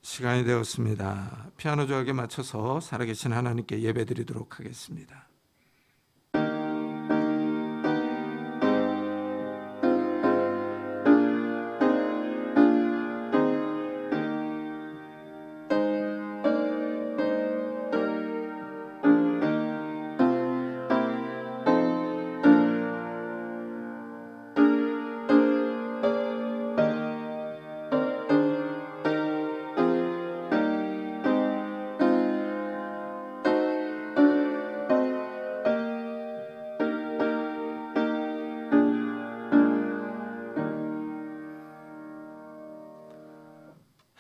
시간이 되었습니다. 피아노 조각에 맞춰서 살아계신 하나님께 예배드리도록 하겠습니다.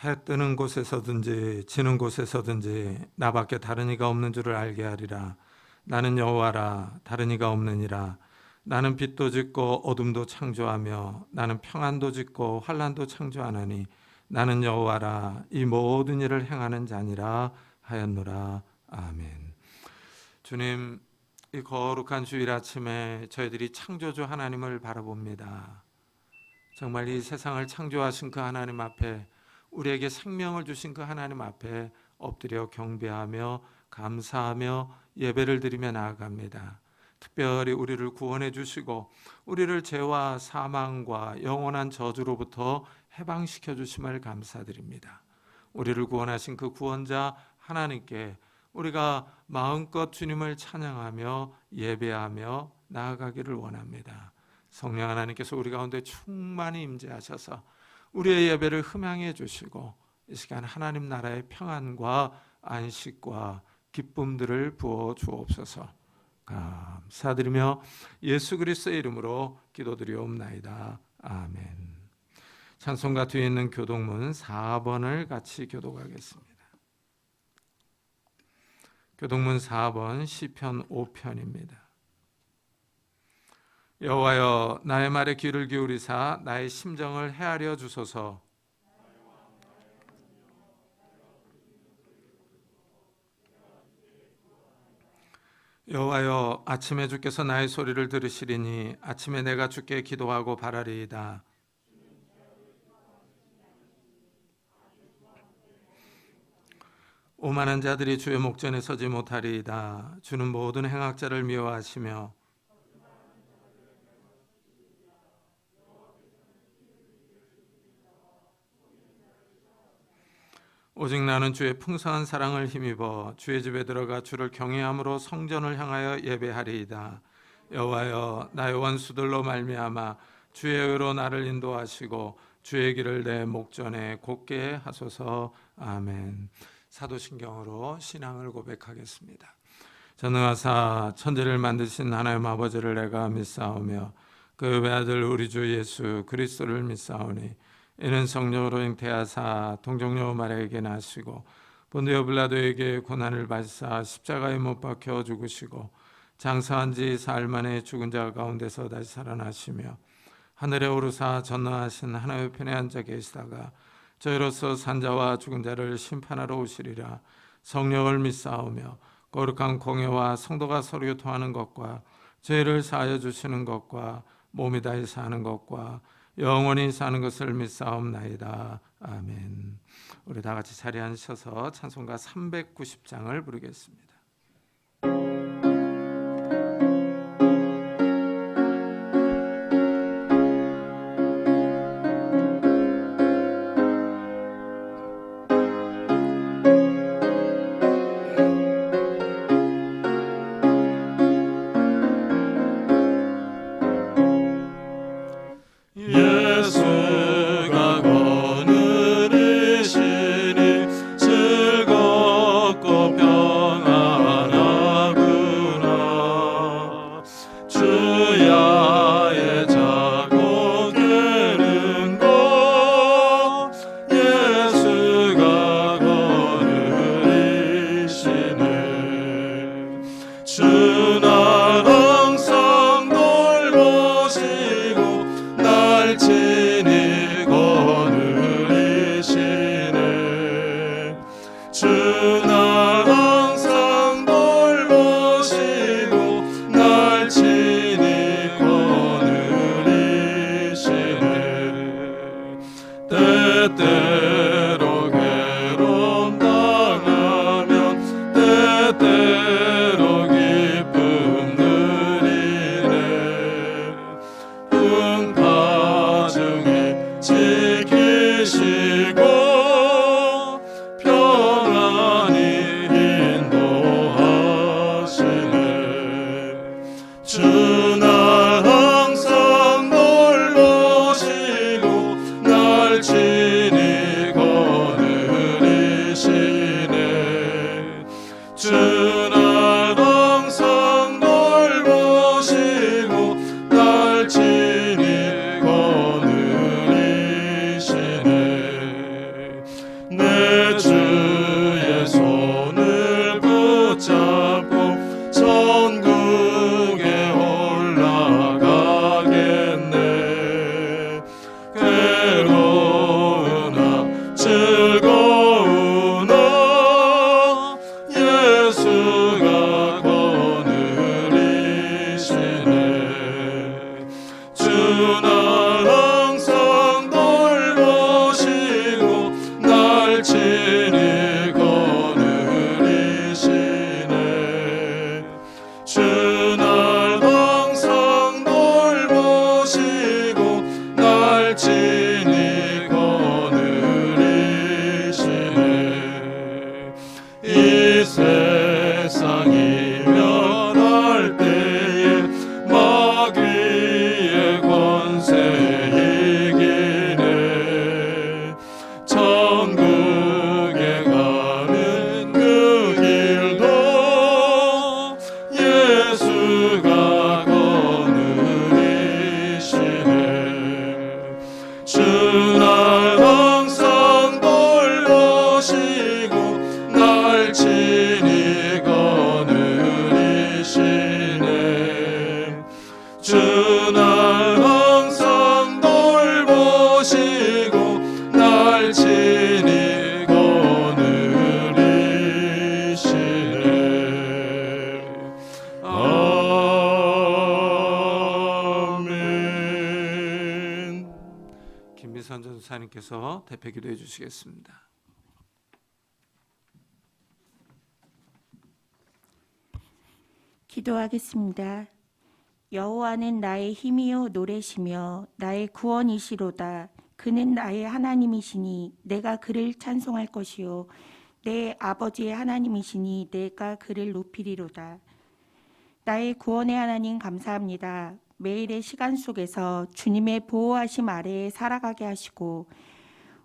해 뜨는 곳에서든지 지는 곳에서든지 나밖에 다른 이가 없는 줄을 알게 하리라. 나는 여호와라, 다른 이가 없느니라. 나는 빛도 짓고 어둠도 창조하며 나는 평안도 짓고 환난도 창조하나니 나는 여호와라, 이 모든 일을 행하는 자니라 하였노라. 아멘. 주님, 이 거룩한 주일 아침에 저희들이 창조주 하나님을 바라봅니다. 정말 이 세상을 창조하신 그 하나님 앞에, 우리에게 생명을 주신 그 하나님 앞에 엎드려 경배하며 감사하며 예배를 드리며 나아갑니다. 특별히 우리를 구원해 주시고 우리를 죄와 사망과 영원한 저주로부터 해방시켜 주심을 감사드립니다. 우리를 구원하신 그 구원자 하나님께 우리가 마음껏 주님을 찬양하며 예배하며 나아가기를 원합니다. 성령 하나님께서 우리 가운데 충만히 임재하셔서 우리의 예배를 흠양해 주시고 이 시간 하나님 나라의 평안과 안식과 기쁨들을 부어 주옵소서. 감사드리며 예수 그리스도의 이름으로 기도드리옵나이다. 아멘. 찬송가 뒤에 있는 교독문 4번을 같이 교독하겠습니다. 교독문 4번 시편 5편입니다. 여호와여, 나의 말에 귀를 기울이사 나의 심정을 헤아려 주소서. 여호와여, 아침에 주께서 나의 소리를 들으시리니 아침에 내가 주께 기도하고 바라리이다. 오만한 자들이 주의 목전에 서지 못하리이다. 주는 모든 행악자를 미워하시며 오직 나는 주의 풍성한 사랑을 힘입어 주의 집에 들어가 주를 경외함으로 성전을 향하여 예배하리이다. 여호와여, 나의 원수들로 말미암아 주의 의로 나를 인도하시고 주의 길을 내 목전에 곧게 하소서. 아멘. 사도신경으로 신앙을 고백하겠습니다. 전능하사 천지를 만드신 하나님 아버지를 내가 믿사오며 그 외아들 우리 주 예수 그리스도를 믿사오니 이는 성령으로 잉태하사 동정녀 마리아에게 나시고 본디오 빌라도에게 고난을 받으사 십자가에 못 박혀 죽으시고 장사한 지 사흘 만에 죽은 자 가운데서 다시 살아나시며 하늘에 오르사 전능하신 하나님 편에 앉아 계시다가 저희로서 산자와 죽은 자를 심판하러 오시리라. 성령을 믿사오며 거룩한 공회와 성도가 서로 교통하는 것과 죄를 사하여 주시는 것과 몸이 다시 사는 것과 영원히 사는 것을 믿사옵나이다. 아멘. 우리 다 같이 자리에 앉으셔서 찬송가 390장을 부르겠습니다. 예수가 거느리시니 즐겁고 평안 친히 거느리시네. 주 날 항상 돌보시고 날 친히 거느리시네. 이 세상이 멸할 때에 마귀의 권세 이기네. 천국에 가는 그 길도 예수가 거느리시네. 주 날 항상 돌보시고 날 친히 거느리시네. 주 날 항상 돌보시고 날 친히 거느리시네. 아멘. 김미선 전사님께서 대표 기도해 주시겠습니다. 기도하겠습니다. 여호와는 나의 힘이요 노래시며 나의 구원이시로다. 그는 나의 하나님이시니 내가 그를 찬송할 것이요 내 아버지의 하나님이시니 내가 그를 높이리로다. 나의 구원의 하나님 감사합니다. 매일의 시간 속에서 주님의 보호하심 아래에 살아가게 하시고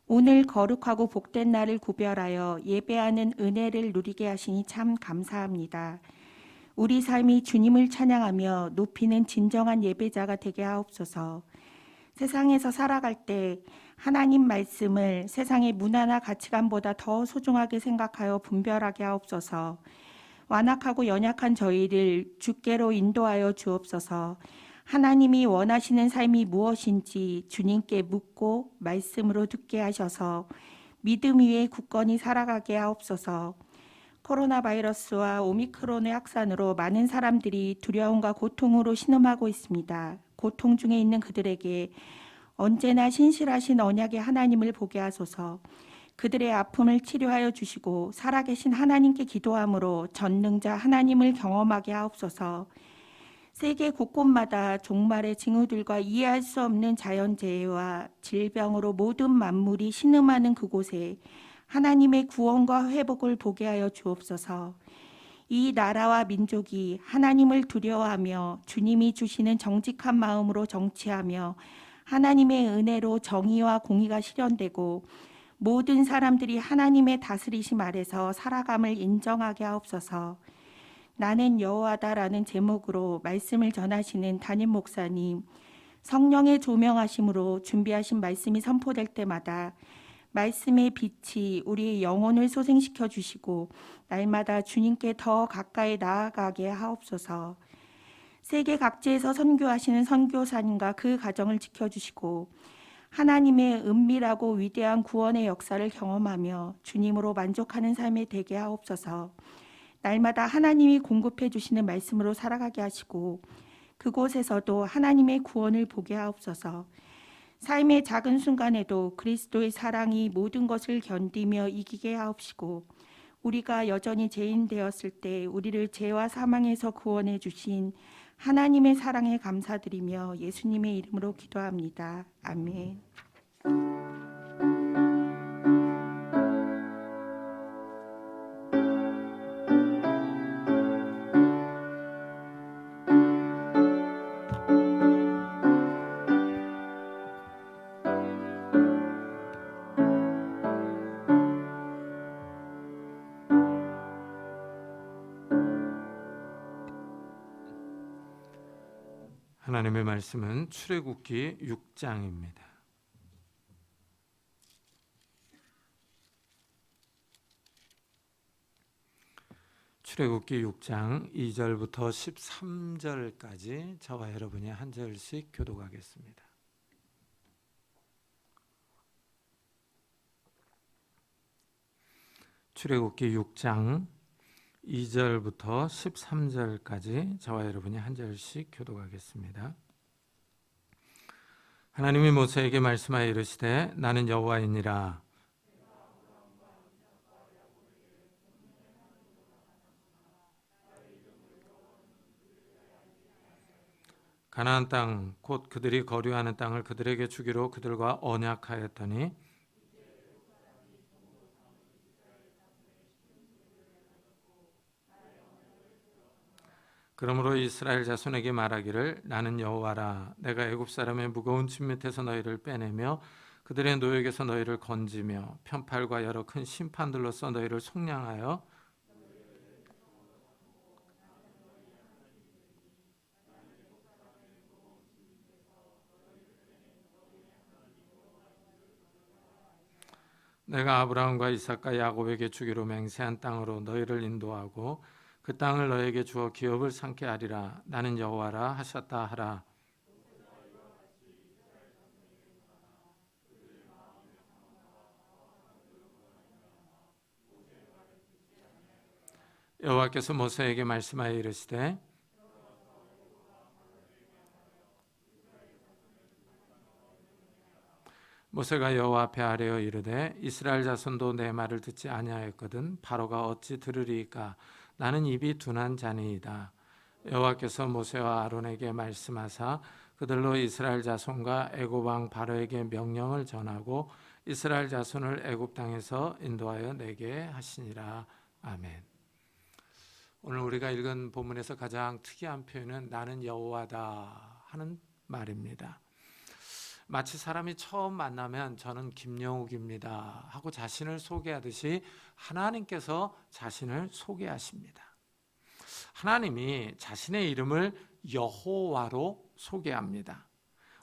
오늘 거룩하고 복된 날을 구별하여 예배하는 은혜를 누리게 하시니 참 감사합니다. 우리 삶이 주님을 찬양하며 높이는 진정한 예배자가 되게 하옵소서. 세상에서 살아갈 때 하나님 말씀을 세상의 문화나 가치관보다 더 소중하게 생각하여 분별하게 하옵소서. 완악하고 연약한 저희를 주께로 인도하여 주옵소서. 하나님이 원하시는 삶이 무엇인지 주님께 묻고 말씀으로 듣게 하셔서 믿음 위에 굳건히 살아가게 하옵소서. 코로나 바이러스와 오미크론의 확산으로 많은 사람들이 두려움과 고통으로 신음하고 있습니다. 고통 중에 있는 그들에게 언제나 신실하신 언약의 하나님을 보게 하소서. 그들의 아픔을 치료하여 주시고 살아계신 하나님께 기도함으로 전능자 하나님을 경험하게 하옵소서. 세계 곳곳마다 종말의 징후들과 이해할 수 없는 자연재해와 질병으로 모든 만물이 신음하는 그곳에 하나님의 구원과 회복을 보게 하여 주옵소서. 이 나라와 민족이 하나님을 두려워하며 주님이 주시는 정직한 마음으로 정치하며 하나님의 은혜로 정의와 공의가 실현되고 모든 사람들이 하나님의 다스리심 아래서 살아감을 인정하게 하옵소서. 나는 여호와다라는 제목으로 말씀을 전하시는 담임 목사님, 성령의 조명하심으로 준비하신 말씀이 선포될 때마다 말씀의 빛이 우리의 영혼을 소생시켜 주시고 날마다 주님께 더 가까이 나아가게 하옵소서. 세계 각지에서 선교하시는 선교사님과 그 가정을 지켜주시고 하나님의 은밀하고 위대한 구원의 역사를 경험하며 주님으로 만족하는 삶이 되게 하옵소서. 날마다 하나님이 공급해 주시는 말씀으로 살아가게 하시고 그곳에서도 하나님의 구원을 보게 하옵소서. 삶의 작은 순간에도 그리스도의 사랑이 모든 것을 견디며 이기게 하옵시고 우리가 여전히 죄인 되었을 때 우리를 죄와 사망에서 구원해 주신 하나님의 사랑에 감사드리며 예수님의 이름으로 기도합니다. 아멘. 하나님의 말씀은 출애굽기 6장입니다. 출애굽기 6장 2절부터 13절까지 저와 여러분이 한 절씩 교독하겠습니다. 출애굽기 6장 2절부터 13절까지 저와 여러분이 한 절씩 교독하겠습니다. 하나님이 모세에게 말씀하여 이르시되 나는 여호와이니라 가나안 땅 곧 그들이 거류하는 땅을 그들에게 주기로 그들과 언약하였더니 그러므로 이스라엘 자손에게 말하기를 나는 여호와라 내가 애굽 사람의 무거운 짐 밑에서 너희를 빼내며 그들의 노역에서 너희를 건지며 편팔과 여러 큰 심판들로서 너희를 속량하여 내가 아브라함과 이삭과 야곱에게 주기로 맹세한 땅으로 너희를 인도하고 그 땅을 너희에게 주어 기업을 삼게 하리라 나는 여호와라 하셨다 하라. 여호와께서 모세에게 말씀하여 이르시되 모세가 여호와 앞에 아뢰어 이르되 이스라엘 자손도 내 말을 듣지 아니하였거든 바로가 어찌 들으리이까 나는 입이 둔한 자니이다. 여호와께서 모세와 아론에게 말씀하사 그들로 이스라엘 자손과 애굽 왕 바로에게 명령을 전하고 이스라엘 자손을 애굽 땅에서 인도하여 내게 하시니라. 아멘. 오늘 우리가 읽은 본문에서 가장 특이한 표현은 나는 여호와다 하는 말입니다. 마치 사람이 처음 만나면 저는 김영욱입니다 하고 자신을 소개하듯이 하나님께서 자신을 소개하십니다. 하나님이 자신의 이름을 여호와로 소개합니다.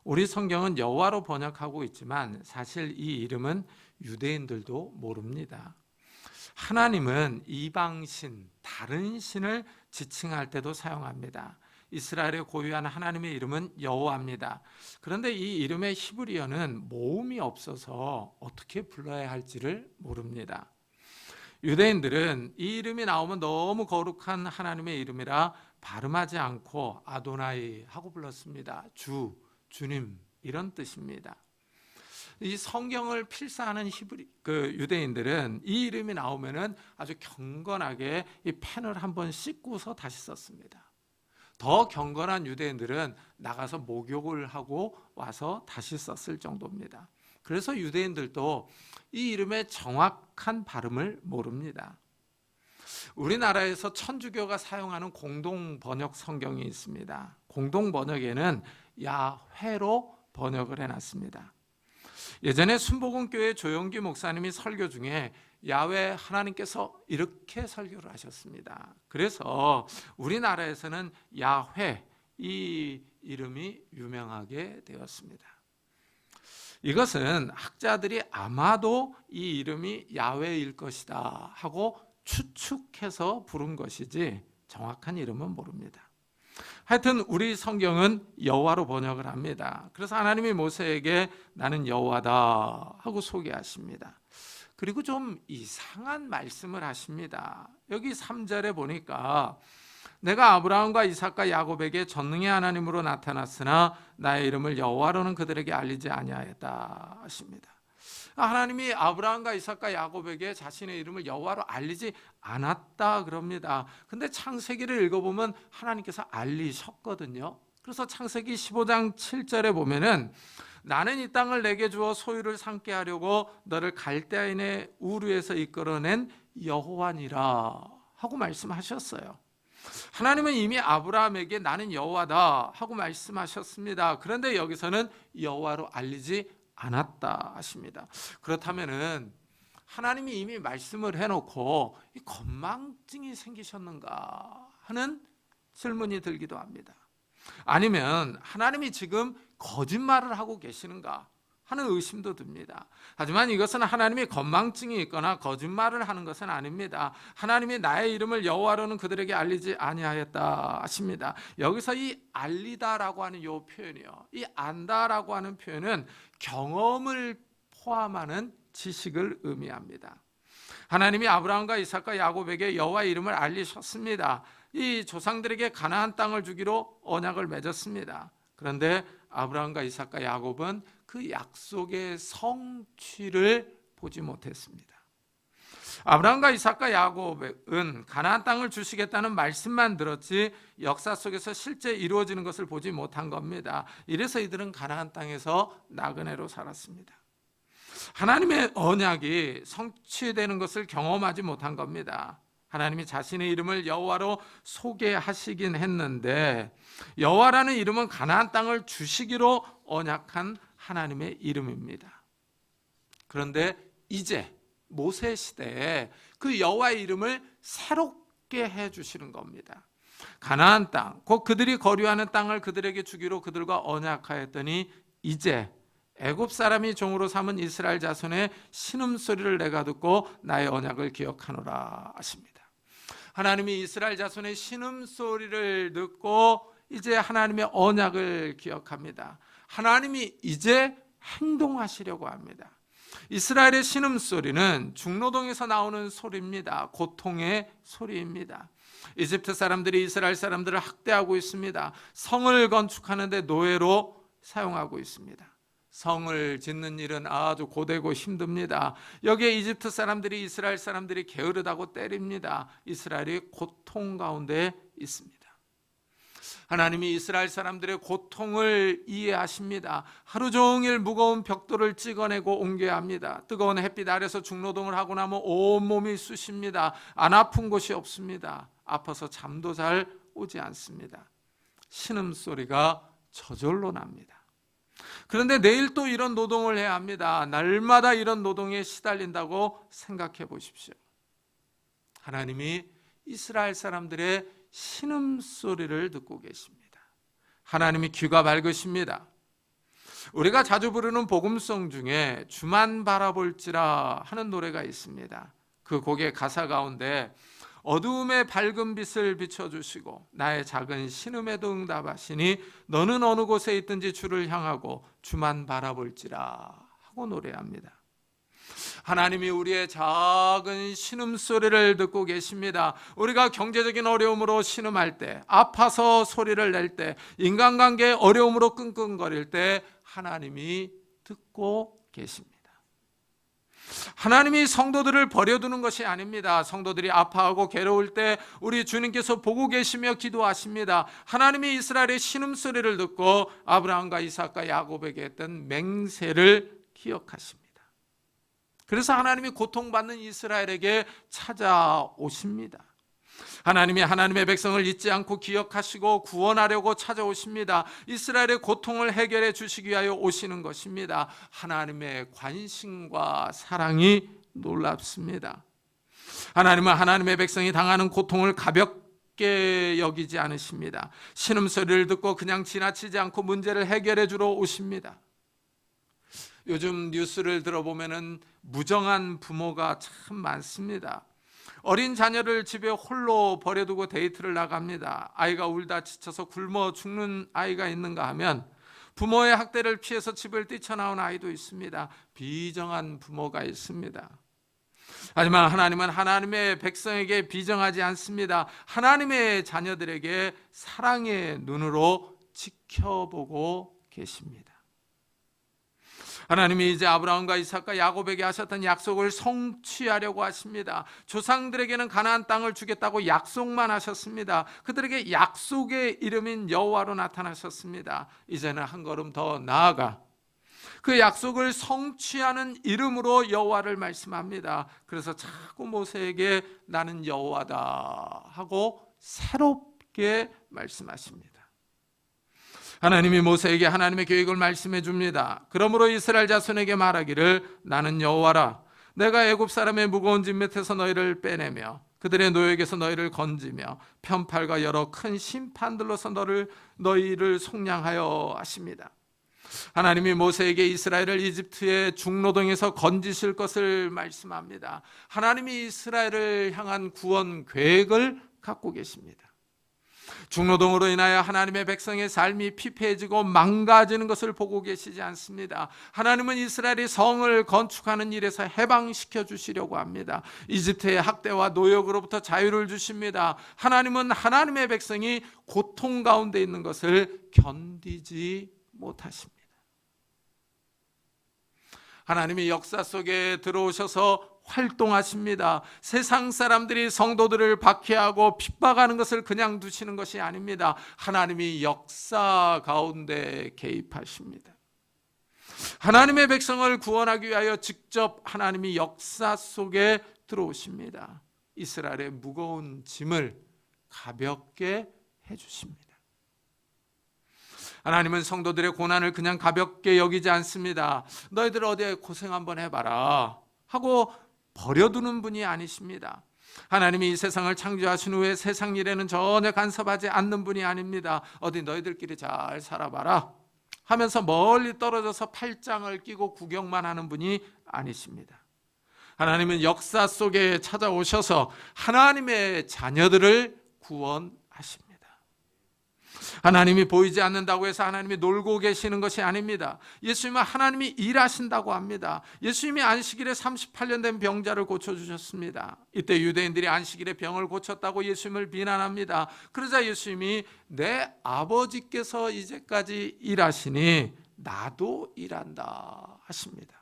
우리 성경은 여호와로 번역하고 있지만 사실 이 이름은 유대인들도 모릅니다. 하나님은 이방신, 다른 신을 지칭할 때도 사용합니다. 이스라엘의 고유한 하나님의 이름은 여호와입니다. 그런데 이 이름의 히브리어는 모음이 없어서 어떻게 불러야 할지를 모릅니다. 유대인들은 이 이름이 나오면 너무 거룩한 하나님의 이름이라 발음하지 않고 아도나이 하고 불렀습니다. 주, 주님 이런 뜻입니다. 이 성경을 필사하는 유대인들은 이 이름이 나오면은 아주 경건하게 이 펜을 한번 씻고서 다시 썼습니다. 더 경건한 유대인들은 나가서 목욕을 하고 와서 다시 썼을 정도입니다. 그래서 유대인들도 이 이름의 정확한 발음을 모릅니다. 우리나라에서 천주교가 사용하는 공동 번역 성경이 있습니다. 공동 번역에는 야훼로 번역을 해놨습니다. 예전에 순복음교회 조영기 목사님이 설교 중에 야훼 하나님께서 이렇게 설교를 하셨습니다. 그래서 우리나라에서는 야훼 이 이름이 유명하게 되었습니다. 이것은 학자들이 아마도 이 이름이 야훼일 것이다 하고 추측해서 부른 것이지 정확한 이름은 모릅니다. 하여튼 우리 성경은 여호와로 번역을 합니다. 그래서 하나님이 모세에게 나는 여호와다 하고 소개하십니다. 그리고 좀 이상한 말씀을 하십니다. 여기 3절에 보니까 내가 아브라함과 이삭과 야곱에게 전능의 하나님으로 나타났으나 나의 이름을 여호와로는 그들에게 알리지 아니하였다 하십니다. 하나님이 아브라함과 이삭과 야곱에게 자신의 이름을 여호와로 알리지 않았다 그럽니다. 근데 창세기를 읽어보면 하나님께서 알리셨거든요. 그래서 창세기 15장 7절에 보면은 나는 이 땅을 내게 주어 소유를 삼게 하려고 너를 갈대아인의 우르에서 이끌어낸 여호와니라 하고 말씀하셨어요. 하나님은 이미 아브라함에게 나는 여호와다 하고 말씀하셨습니다. 그런데 여기서는 여호와로 알리지 않았다 하십니다. 그렇다면은 하나님이 이미 말씀을 해놓고 이 건망증이 생기셨는가 하는 질문이 들기도 합니다. 아니면 하나님이 지금 거짓말을 하고 계시는가 하는 의심도 듭니다. 하지만 이것은 하나님이 건망증이 있거나 거짓말을 하는 것은 아닙니다. 하나님이 나의 이름을 여호와로는 그들에게 알리지 아니하였다 하십니다. 여기서 이 알리다라고 하는 이 표현이요, 이 안다라고 하는 표현은 경험을 포함하는 지식을 의미합니다. 하나님이 아브라함과 이삭과 야곱에게 여호와의 이름을 알리셨습니다. 이 조상들에게 가나안 땅을 주기로 언약을 맺었습니다. 그런데 아브라함과 이삭과 야곱은 그 약속의 성취를 보지 못했습니다. 아브라함과 이삭과 야곱은 가나안 땅을 주시겠다는 말씀만 들었지 역사 속에서 실제 이루어지는 것을 보지 못한 겁니다. 이래서 이들은 가나안 땅에서 나그네로 살았습니다. 하나님의 언약이 성취되는 것을 경험하지 못한 겁니다. 하나님이 자신의 이름을 여호와로 소개하시긴 했는데 여호와라는 이름은 가나안 땅을 주시기로 언약한 하나님의 이름입니다. 그런데 이제 모세 시대에 그 여호와의 이름을 새롭게 해주시는 겁니다. 가나안 땅, 곧 그들이 거류하는 땅을 그들에게 주기로 그들과 언약하였더니 이제 애굽 사람이 종으로 삼은 이스라엘 자손의 신음소리를 내가 듣고 나의 언약을 기억하노라 하십니다. 하나님이 이스라엘 자손의 신음소리를 듣고 이제 하나님의 언약을 기억합니다. 하나님이 이제 행동하시려고 합니다. 이스라엘의 신음소리는 중노동에서 나오는 소리입니다. 고통의 소리입니다. 이집트 사람들이 이스라엘 사람들을 학대하고 있습니다. 성을 건축하는데 노예로 사용하고 있습니다. 성을 짓는 일은 아주 고되고 힘듭니다. 여기에 이집트 사람들이 이스라엘 사람들이 게으르다고 때립니다. 이스라엘이 고통 가운데 있습니다. 하나님이 이스라엘 사람들의 고통을 이해하십니다. 하루 종일 무거운 벽돌을 찍어내고 옮겨야 합니다. 뜨거운 햇빛 아래서 중노동을 하고 나면 온몸이 쑤십니다. 안 아픈 곳이 없습니다. 아파서 잠도 잘 오지 않습니다. 신음소리가 저절로 납니다. 그런데 내일 또 이런 노동을 해야 합니다. 날마다 이런 노동에 시달린다고 생각해 보십시오. 하나님이 이스라엘 사람들의 신음소리를 듣고 계십니다. 하나님이 귀가 밝으십니다. 우리가 자주 부르는 복음송 중에 주만 바라볼지라 하는 노래가 있습니다. 그 곡의 가사 가운데 어두움에 밝은 빛을 비춰주시고 나의 작은 신음에도 응답하시니 너는 어느 곳에 있든지 주를 향하고 주만 바라볼지라 하고 노래합니다. 하나님이 우리의 작은 신음소리를 듣고 계십니다. 우리가 경제적인 어려움으로 신음할 때, 아파서 소리를 낼 때, 인간관계의 어려움으로 끙끙거릴 때 하나님이 듣고 계십니다. 하나님이 성도들을 버려두는 것이 아닙니다. 성도들이 아파하고 괴로울 때 우리 주님께서 보고 계시며 기도하십니다. 하나님이 이스라엘의 신음소리를 듣고 아브라함과 이삭과 야곱에게 했던 맹세를 기억하십니다. 그래서 하나님이 고통받는 이스라엘에게 찾아오십니다. 하나님이 하나님의 백성을 잊지 않고 기억하시고 구원하려고 찾아오십니다. 이스라엘의 고통을 해결해 주시기 위하여 오시는 것입니다. 하나님의 관심과 사랑이 놀랍습니다. 하나님은 하나님의 백성이 당하는 고통을 가볍게 여기지 않으십니다. 신음소리를 듣고 그냥 지나치지 않고 문제를 해결해 주러 오십니다. 요즘 뉴스를 들어보면은 무정한 부모가 참 많습니다. 어린 자녀를 집에 홀로 버려두고 데이트를 나갑니다. 아이가 울다 지쳐서 굶어 죽는 아이가 있는가 하면 부모의 학대를 피해서 집을 뛰쳐나온 아이도 있습니다. 비정한 부모가 있습니다. 하지만 하나님은 하나님의 백성에게 비정하지 않습니다. 하나님의 자녀들에게 사랑의 눈으로 지켜보고 계십니다. 하나님이 이제 아브라함과 이삭과 야곱에게 하셨던 약속을 성취하려고 하십니다. 조상들에게는 가나안 땅을 주겠다고 약속만 하셨습니다. 그들에게 약속의 이름인 여호와로 나타나셨습니다. 이제는 한 걸음 더 나아가 그 약속을 성취하는 이름으로 여호와를 말씀합니다. 그래서 자꾸 모세에게 나는 여호와다 하고 새롭게 말씀하십니다. 하나님이 모세에게 하나님의 계획을 말씀해 줍니다. 그러므로 이스라엘 자손에게 말하기를 너는 여호와라. 내가 애굽 사람의 무거운 짐 밑에서 너희를 빼내며 그들의 노역에서 너희를 건지며 편팔과 여러 큰 심판들로서 너희를 속량하여 하십니다. 하나님이 모세에게 이스라엘을 이집트의 중노동에서 건지실 것을 말씀합니다. 하나님이 이스라엘을 향한 구원 계획을 갖고 계십니다. 중노동으로 인하여 하나님의 백성의 삶이 피폐해지고 망가지는 것을 보고 계시지 않습니다. 하나님은 이스라엘이 성을 건축하는 일에서 해방시켜 주시려고 합니다. 이집트의 학대와 노역으로부터 자유를 주십니다. 하나님은 하나님의 백성이 고통 가운데 있는 것을 견디지 못하십니다. 하나님이 역사 속에 들어오셔서 활동하십니다. 세상 사람들이 성도들을 박해하고 핍박하는 것을 그냥 두시는 것이 아닙니다. 하나님이 역사 가운데 개입하십니다. 하나님의 백성을 구원하기 위하여 직접 하나님이 역사 속에 들어오십니다. 이스라엘의 무거운 짐을 가볍게 해주십니다. 하나님은 성도들의 고난을 그냥 가볍게 여기지 않습니다. 너희들 어디에 고생 한번 해봐라 하고 버려두는 분이 아니십니다. 하나님이 이 세상을 창조하신 후에 세상 일에는 전혀 간섭하지 않는 분이 아닙니다. 어디 너희들끼리 잘 살아봐라 하면서 멀리 떨어져서 팔짱을 끼고 구경만 하는 분이 아니십니다. 하나님은 역사 속에 찾아오셔서 하나님의 자녀들을 구원하십니다. 하나님이 보이지 않는다고 해서 하나님이 놀고 계시는 것이 아닙니다. 예수님은 하나님이 일하신다고 합니다. 예수님이 안식일에 38년 된 병자를 고쳐주셨습니다. 이때 유대인들이 안식일에 병을 고쳤다고 예수님을 비난합니다. 그러자 예수님이 내 아버지께서 이제까지 일하시니 나도 일한다 하십니다.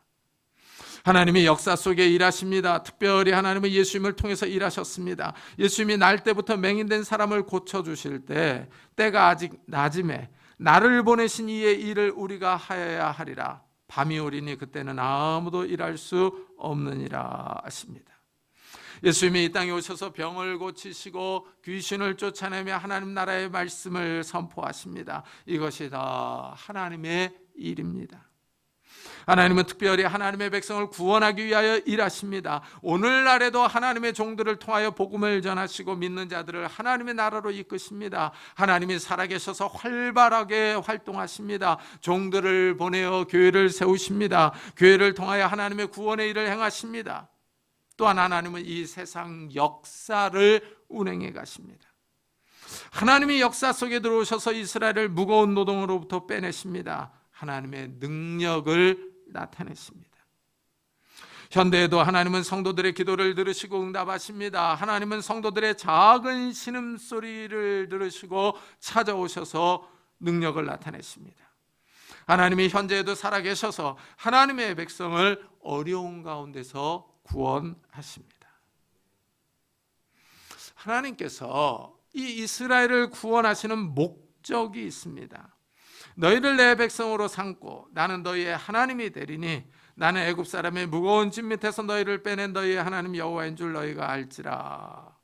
하나님이 역사 속에 일하십니다. 특별히 하나님은 예수님을 통해서 일하셨습니다. 예수님이 날 때부터 맹인된 사람을 고쳐주실 때 때가 아직 낮음에 나를 보내신 이의 일을 우리가 하여야 하리라. 밤이 오리니 그때는 아무도 일할 수 없느니라 하십니다. 예수님이 이 땅에 오셔서 병을 고치시고 귀신을 쫓아내며 하나님 나라의 말씀을 선포하십니다. 이것이 다 하나님의 일입니다. 하나님은 특별히 하나님의 백성을 구원하기 위하여 일하십니다. 오늘날에도 하나님의 종들을 통하여 복음을 전하시고 믿는 자들을 하나님의 나라로 이끄십니다. 하나님이 살아계셔서 활발하게 활동하십니다. 종들을 보내어 교회를 세우십니다. 교회를 통하여 하나님의 구원의 일을 행하십니다. 또한 하나님은 이 세상 역사를 운행해 가십니다. 하나님이 역사 속에 들어오셔서 이스라엘을 무거운 노동으로부터 빼내십니다. 하나님의 능력을 나타내십니다. 현대에도 하나님은 성도들의 기도를 들으시고 응답하십니다. 하나님은 성도들의 작은 신음소리를 들으시고 찾아오셔서 능력을 나타내십니다. 하나님이 현재에도 살아계셔서 하나님의 백성을 어려운 가운데서 구원하십니다. 하나님께서 이 이스라엘을 구원하시는 목적이 있습니다. 너희를 내 백성으로 삼고 나는 너희의 하나님이 되리니 나는 애굽 사람의 무거운 짐 밑에서 너희를 빼낸 너희의 하나님 여호와인 줄 너희가 알지라.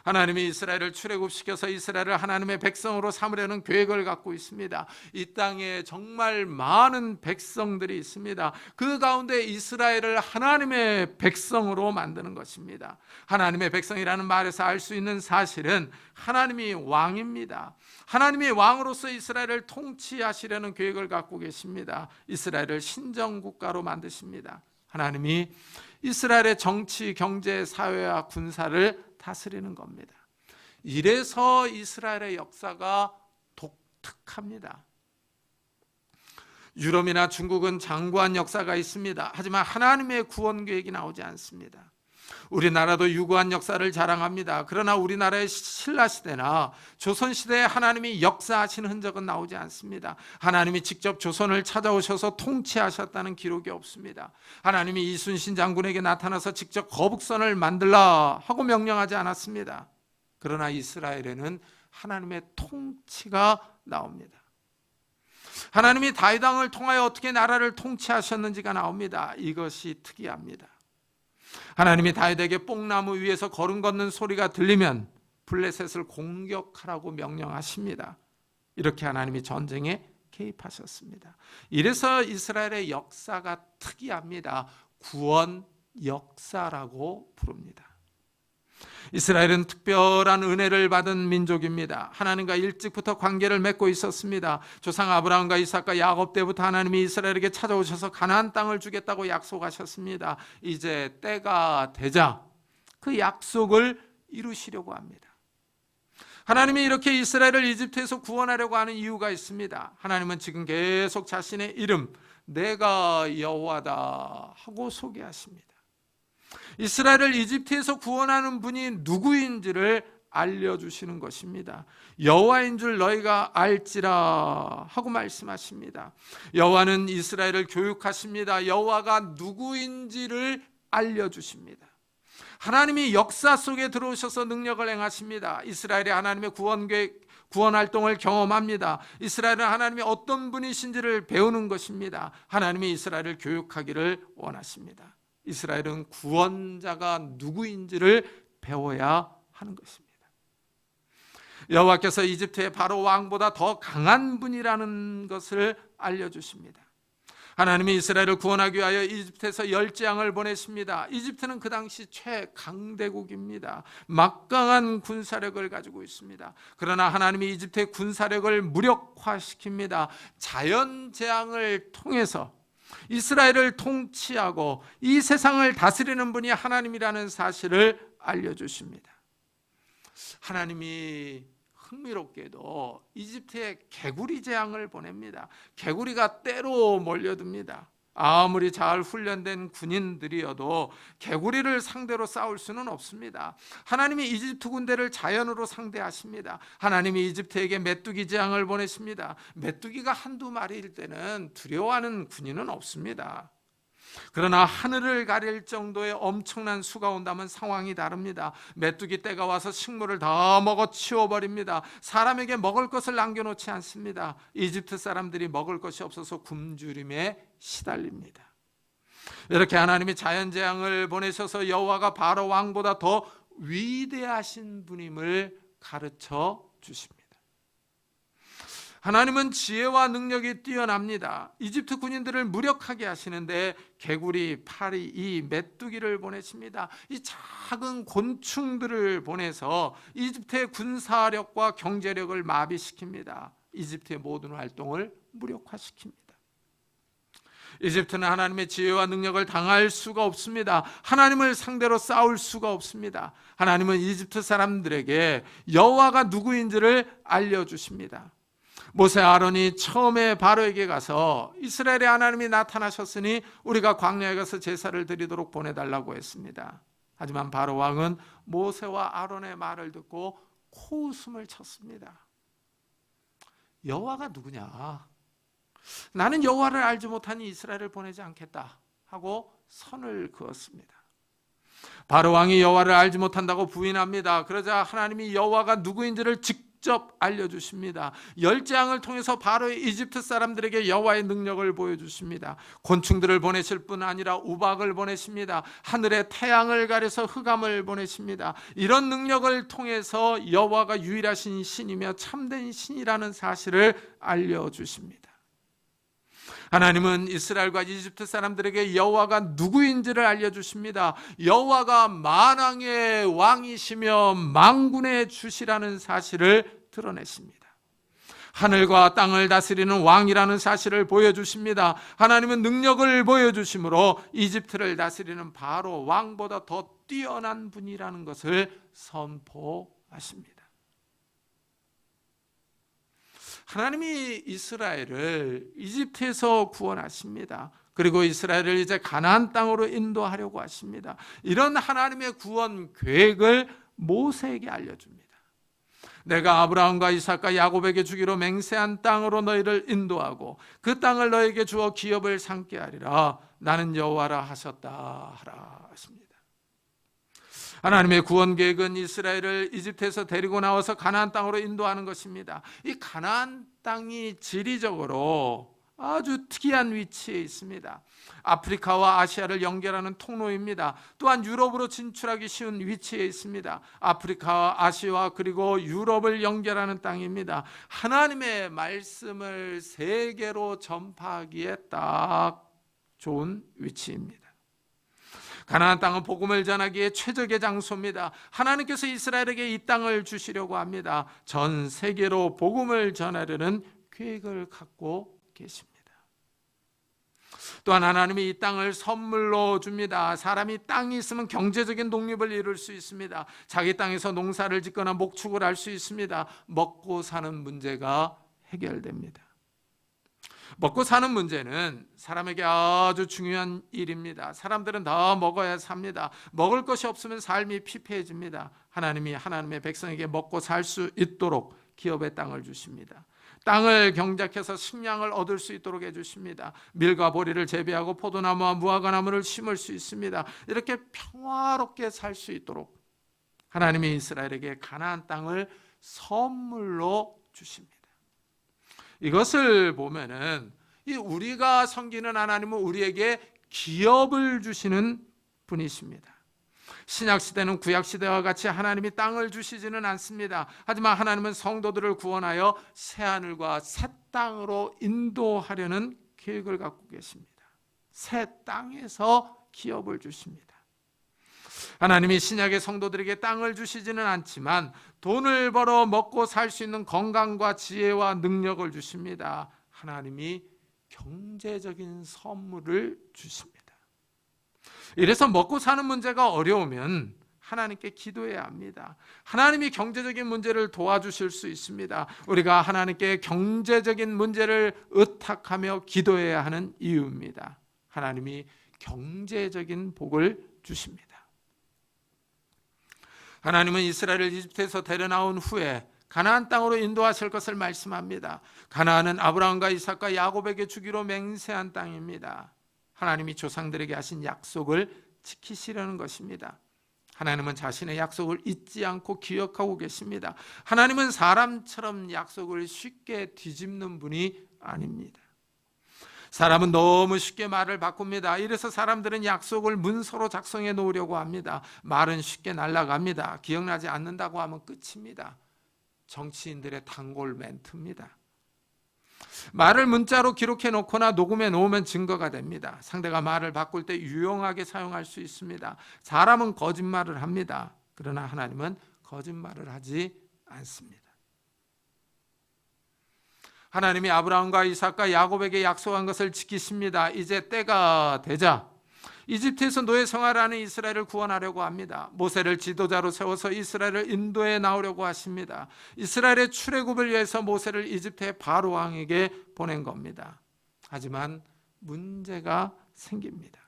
하나님이 이스라엘을 출애굽시켜서 이스라엘을 하나님의 백성으로 삼으려는 계획을 갖고 있습니다. 이 땅에 정말 많은 백성들이 있습니다. 그 가운데 이스라엘을 하나님의 백성으로 만드는 것입니다. 하나님의 백성이라는 말에서 알 수 있는 사실은 하나님이 왕입니다. 하나님이 왕으로서 이스라엘을 통치하시려는 계획을 갖고 계십니다. 이스라엘을 신정국가로 만드십니다. 하나님이 이스라엘의 정치, 경제, 사회와 군사를 다스리는 겁니다. 이래서 이스라엘의 역사가 독특합니다. 유럽이나 중국은 장구한 역사가 있습니다. 하지만 하나님의 구원 계획이 나오지 않습니다. 우리나라도 유구한 역사를 자랑합니다. 그러나 우리나라의 신라시대나 조선시대에 하나님이 역사하신 흔적은 나오지 않습니다. 하나님이 직접 조선을 찾아오셔서 통치하셨다는 기록이 없습니다. 하나님이 이순신 장군에게 나타나서 직접 거북선을 만들라 하고 명령하지 않았습니다. 그러나 이스라엘에는 하나님의 통치가 나옵니다. 하나님이 다윗 왕을 통하여 어떻게 나라를 통치하셨는지가 나옵니다. 이것이 특이합니다. 하나님이 다윗에게 뽕나무 위에서 걸음 걷는 소리가 들리면 블레셋을 공격하라고 명령하십니다. 이렇게 하나님이 전쟁에 개입하셨습니다. 이래서 이스라엘의 역사가 특이합니다. 구원 역사라고 부릅니다. 이스라엘은 특별한 은혜를 받은 민족입니다. 하나님과 일찍부터 관계를 맺고 있었습니다. 조상 아브라함과 이삭과 야곱 때부터 하나님이 이스라엘에게 찾아오셔서 가나안 땅을 주겠다고 약속하셨습니다. 이제 때가 되자 그 약속을 이루시려고 합니다. 하나님이 이렇게 이스라엘을 이집트에서 구원하려고 하는 이유가 있습니다. 하나님은 지금 계속 자신의 이름 내가 여호와다 하고 소개하십니다. 이스라엘을 이집트에서 구원하는 분이 누구인지를 알려주시는 것입니다. 여호와인 줄 너희가 알지라 하고 말씀하십니다. 여호와는 이스라엘을 교육하십니다. 여호와가 누구인지를 알려주십니다. 하나님이 역사 속에 들어오셔서 능력을 행하십니다. 이스라엘이 하나님의 구원 활동을 경험합니다. 이스라엘은 하나님이 어떤 분이신지를 배우는 것입니다. 하나님이 이스라엘을 교육하기를 원하십니다. 이스라엘은 구원자가 누구인지를 배워야 하는 것입니다. 여호와께서 이집트의 바로 왕보다 더 강한 분이라는 것을 알려주십니다. 하나님이 이스라엘을 구원하기 위하여 이집트에서 10재앙을 보내십니다. 이집트는 그 당시 최강대국입니다. 막강한 군사력을 가지고 있습니다. 그러나 하나님이 이집트의 군사력을 무력화시킵니다. 자연재앙을 통해서 이스라엘을 통치하고 이 세상을 다스리는 분이 하나님이라는 사실을 알려주십니다. 하나님이 흥미롭게도 이집트에 개구리 재앙을 보냅니다. 개구리가 때로 몰려듭니다. 아무리 잘 훈련된 군인들이어도 개구리를 상대로 싸울 수는 없습니다. 하나님이 이집트 군대를 자연으로 상대하십니다. 하나님이 이집트에게 메뚜기 재앙을 보내십니다. 메뚜기가 한두 마리일 때는 두려워하는 군인은 없습니다. 그러나 하늘을 가릴 정도의 엄청난 수가 온다면 상황이 다릅니다. 메뚜기 떼가 와서 식물을 다 먹어 치워버립니다. 사람에게 먹을 것을 남겨놓지 않습니다. 이집트 사람들이 먹을 것이 없어서 굶주림에 시달립니다. 이렇게 하나님이 자연재앙을 보내셔서 여호와가 바로 왕보다 더 위대하신 분임을 가르쳐 주십니다. 하나님은 지혜와 능력이 뛰어납니다. 이집트 군인들을 무력하게 하시는데 개구리, 파리, 이 메뚜기를 보내십니다. 이 작은 곤충들을 보내서 이집트의 군사력과 경제력을 마비시킵니다. 이집트의 모든 활동을 무력화시킵니다. 이집트는 하나님의 지혜와 능력을 당할 수가 없습니다. 하나님을 상대로 싸울 수가 없습니다. 하나님은 이집트 사람들에게 여호와가 누구인지를 알려주십니다. 모세 아론이 처음에 바로에게 가서 이스라엘의 하나님이 나타나셨으니 우리가 광야에 가서 제사를 드리도록 보내달라고 했습니다. 하지만 바로 왕은 모세와 아론의 말을 듣고 코웃음을 쳤습니다. 여호와가 누구냐? 나는 여호와를 알지 못하니 이스라엘을 보내지 않겠다 하고 선을 그었습니다. 바로 왕이 여호와를 알지 못한다고 부인합니다. 그러자 하나님이 여호와가 누구인지를 직접 알려주십니다. 10재앙을 통해서 바로 이집트 사람들에게 여호와의 능력을 보여주십니다. 곤충들을 보내실 뿐 아니라 우박을 보내십니다. 하늘에 태양을 가려서 흑암을 보내십니다. 이런 능력을 통해서 여호와가 유일하신 신이며 참된 신이라는 사실을 알려주십니다. 하나님은 이스라엘과 이집트 사람들에게 여호와가 누구인지를 알려주십니다. 여호와가 만왕의 왕이시며 만군의 주시라는 사실을 드러내십니다. 하늘과 땅을 다스리는 왕이라는 사실을 보여주십니다. 하나님은 능력을 보여주심으로 이집트를 다스리는 바로 왕보다 더 뛰어난 분이라는 것을 선포하십니다. 하나님이 이스라엘을 이집트에서 구원하십니다. 그리고 이스라엘을 이제 가나안 땅으로 인도하려고 하십니다. 이런 하나님의 구원 계획을 모세에게 알려줍니다. 내가 아브라함과 이삭과 야곱에게 주기로 맹세한 땅으로 너희를 인도하고 그 땅을 너희에게 주어 기업을 삼게 하리라. 나는 여호와라 하셨다 하라 하십니다. 하나님의 구원 계획은 이스라엘을 이집트에서 데리고 나와서 가나안 땅으로 인도하는 것입니다. 이 가나안 땅이 지리적으로 아주 특이한 위치에 있습니다. 아프리카와 아시아를 연결하는 통로입니다. 또한 유럽으로 진출하기 쉬운 위치에 있습니다. 아프리카와 아시아 그리고 유럽을 연결하는 땅입니다. 하나님의 말씀을 세계로 전파하기에 딱 좋은 위치입니다. 가나안 땅은 복음을 전하기에 최적의 장소입니다. 하나님께서 이스라엘에게 이 땅을 주시려고 합니다. 전 세계로 복음을 전하려는 계획을 갖고 계십니다. 또한 하나님이 이 땅을 선물로 줍니다. 사람이 땅이 있으면 경제적인 독립을 이룰 수 있습니다. 자기 땅에서 농사를 짓거나 목축을 할 수 있습니다. 먹고 사는 문제가 해결됩니다. 먹고 사는 문제는 사람에게 아주 중요한 일입니다. 사람들은 더 먹어야 삽니다. 먹을 것이 없으면 삶이 피폐해집니다. 하나님이 하나님의 백성에게 먹고 살 수 있도록 기업의 땅을 주십니다. 땅을 경작해서 식량을 얻을 수 있도록 해주십니다. 밀과 보리를 재배하고 포도나무와 무화과나무를 심을 수 있습니다. 이렇게 평화롭게 살 수 있도록 하나님이 이스라엘에게 가나안 땅을 선물로 주십니다. 이것을 보면은 우리가 섬기는 하나님은 우리에게 기업을 주시는 분이십니다. 신약시대는 구약시대와 같이 하나님이 땅을 주시지는 않습니다. 하지만 하나님은 성도들을 구원하여 새하늘과 새 땅으로 인도하려는 계획을 갖고 계십니다. 새 땅에서 기업을 주십니다. 하나님이 신약의 성도들에게 땅을 주시지는 않지만 돈을 벌어 먹고 살 수 있는 건강과 지혜와 능력을 주십니다. 하나님이 경제적인 선물을 주십니다. 이래서 먹고 사는 문제가 어려우면 하나님께 기도해야 합니다. 하나님이 경제적인 문제를 도와주실 수 있습니다. 우리가 하나님께 경제적인 문제를 의탁하며 기도해야 하는 이유입니다. 하나님이 경제적인 복을 주십니다. 하나님은 이스라엘을 이집트에서 데려나온 후에 가나안 땅으로 인도하실 것을 말씀합니다. 가나안은 아브라함과 이삭과 야곱에게 주기로 맹세한 땅입니다. 하나님이 조상들에게 하신 약속을 지키시려는 것입니다. 하나님은 자신의 약속을 잊지 않고 기억하고 계십니다. 하나님은 사람처럼 약속을 쉽게 뒤집는 분이 아닙니다. 사람은 너무 쉽게 말을 바꿉니다. 이래서 사람들은 약속을 문서로 작성해 놓으려고 합니다. 말은 쉽게 날아갑니다. 기억나지 않는다고 하면 끝입니다. 정치인들의 단골 멘트입니다. 말을 문자로 기록해 놓거나 녹음해 놓으면 증거가 됩니다. 상대가 말을 바꿀 때 유용하게 사용할 수 있습니다. 사람은 거짓말을 합니다. 그러나 하나님은 거짓말을 하지 않습니다. 하나님이 아브라함과 이삭과 야곱에게 약속한 것을 지키십니다. 이제 때가 되자 이집트에서 노예 생활하는 이스라엘을 구원하려고 합니다. 모세를 지도자로 세워서 이스라엘을 인도에 나오려고 하십니다. 이스라엘의 출애굽을 위해서 모세를 이집트의 바로 왕에게 보낸 겁니다. 하지만 문제가 생깁니다.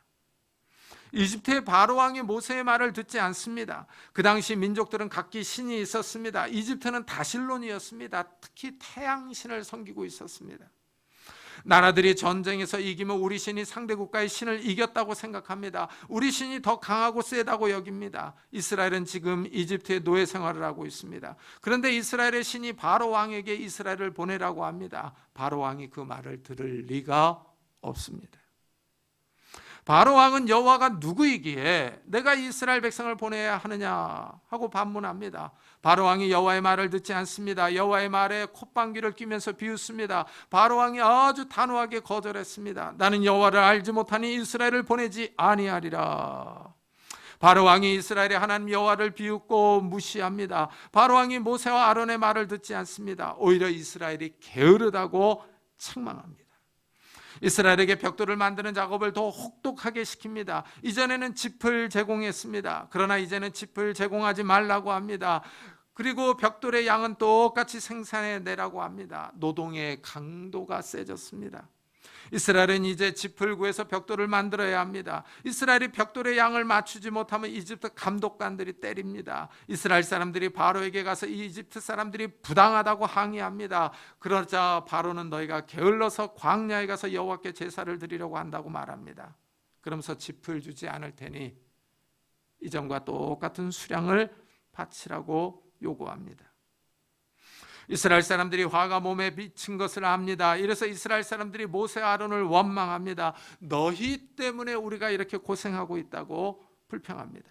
이집트의 바로 왕이 모세의 말을 듣지 않습니다. 그 당시 민족들은 각기 신이 있었습니다. 이집트는 다실론이었습니다. 특히 태양신을 섬기고 있었습니다. 나라들이 전쟁에서 이기면 우리 신이 상대 국가의 신을 이겼다고 생각합니다. 우리 신이 더 강하고 세다고 여깁니다. 이스라엘은 지금 이집트의 노예 생활을 하고 있습니다. 그런데 이스라엘의 신이 바로 왕에게 이스라엘을 보내라고 합니다. 바로 왕이 그 말을 들을 리가 없습니다. 바로 왕은 여호와가 누구이기에 내가 이스라엘 백성을 보내야 하느냐 하고 반문합니다. 바로 왕이 여호와의 말을 듣지 않습니다. 여호와의 말에 콧방귀를 뀌면서 비웃습니다. 바로 왕이 아주 단호하게 거절했습니다. 나는 여호와를 알지 못하니 이스라엘을 보내지 아니하리라. 바로 왕이 이스라엘의 하나님 여호와를 비웃고 무시합니다. 바로 왕이 모세와 아론의 말을 듣지 않습니다. 오히려 이스라엘이 게으르다고 책망합니다. 이스라엘에게 벽돌을 만드는 작업을 더 혹독하게 시킵니다. 이전에는 짚을 제공했습니다. 그러나 이제는 짚을 제공하지 말라고 합니다. 그리고 벽돌의 양은 똑같이 생산해내라고 합니다. 노동의 강도가 세졌습니다. 이스라엘은 이제 짚을 구해서 벽돌을 만들어야 합니다. 이스라엘이 벽돌의 양을 맞추지 못하면 이집트 감독관들이 때립니다. 이스라엘 사람들이 바로에게 가서 이집트 사람들이 부당하다고 항의합니다. 그러자 바로는 너희가 게을러서 광야에 가서 여호와께 제사를 드리려고 한다고 말합니다. 그러면서 짚을 주지 않을 테니 이전과 똑같은 수량을 바치라고 요구합니다. 이스라엘 사람들이 화가 몸에 비친 것을 압니다. 이래서 이스라엘 사람들이 모세 아론을 원망합니다. 너희 때문에 우리가 이렇게 고생하고 있다고 불평합니다.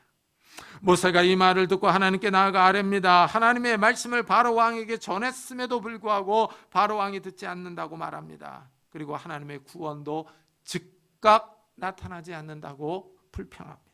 모세가 이 말을 듣고 하나님께 나아가 아뢰입니다. 하나님의 말씀을 바로 왕에게 전했음에도 불구하고 바로 왕이 듣지 않는다고 말합니다. 그리고 하나님의 구원도 즉각 나타나지 않는다고 불평합니다.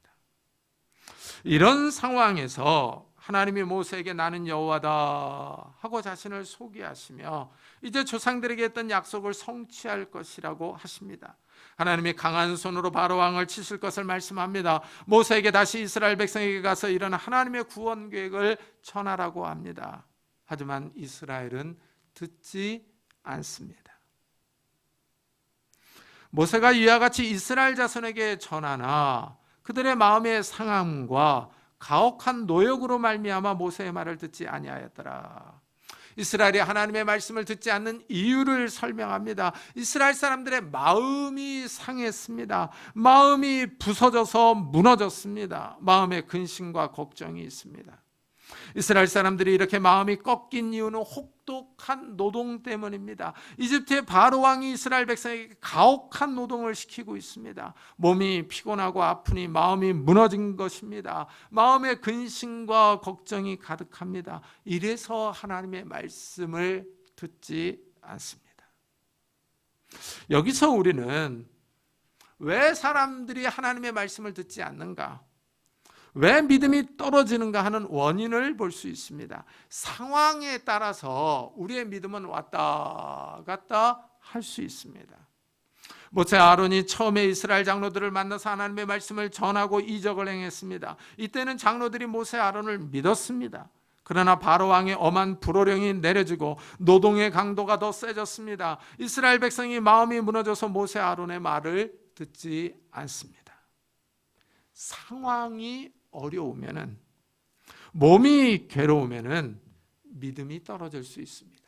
이런 상황에서 하나님이 모세에게 나는 여호와다 하고 자신을 소개하시며 이제 조상들에게 했던 약속을 성취할 것이라고 하십니다. 하나님이 강한 손으로 바로 왕을 치실 것을 말씀합니다. 모세에게 다시 이스라엘 백성에게 가서 이런 하나님의 구원 계획을 전하라고 합니다. 하지만 이스라엘은 듣지 않습니다. 모세가 이와 같이 이스라엘 자손에게 전하나 그들의 마음의 상함과 가혹한 노역으로 말미암아 모세의 말을 듣지 아니하였더라. 이스라엘이 하나님의 말씀을 듣지 않는 이유를 설명합니다. 이스라엘 사람들의 마음이 상했습니다. 마음이 부서져서 무너졌습니다. 마음에 근심과 걱정이 있습니다. 이스라엘 사람들이 이렇게 마음이 꺾인 이유는 혹독한 노동 때문입니다. 이집트의 바로 왕이 이스라엘 백성에게 가혹한 노동을 시키고 있습니다. 몸이 피곤하고 아프니 마음이 무너진 것입니다. 마음에 근심과 걱정이 가득합니다. 이래서 하나님의 말씀을 듣지 않습니다. 여기서 우리는 왜 사람들이 하나님의 말씀을 듣지 않는가? 왜 믿음이 떨어지는가 하는 원인을 볼 수 있습니다. 상황에 따라서 우리의 믿음은 왔다 갔다 할 수 있습니다. 모세 아론이 처음에 이스라엘 장로들을 만나서 하나님의 말씀을 전하고 이적을 행했습니다. 이때는 장로들이 모세 아론을 믿었습니다. 그러나 바로 왕의 엄한 불호령이 내려지고 노동의 강도가 더 세졌습니다. 이스라엘 백성이 마음이 무너져서 모세 아론의 말을 듣지 않습니다. 상황이 어려우면은, 몸이 괴로우면은 믿음이 떨어질 수 있습니다.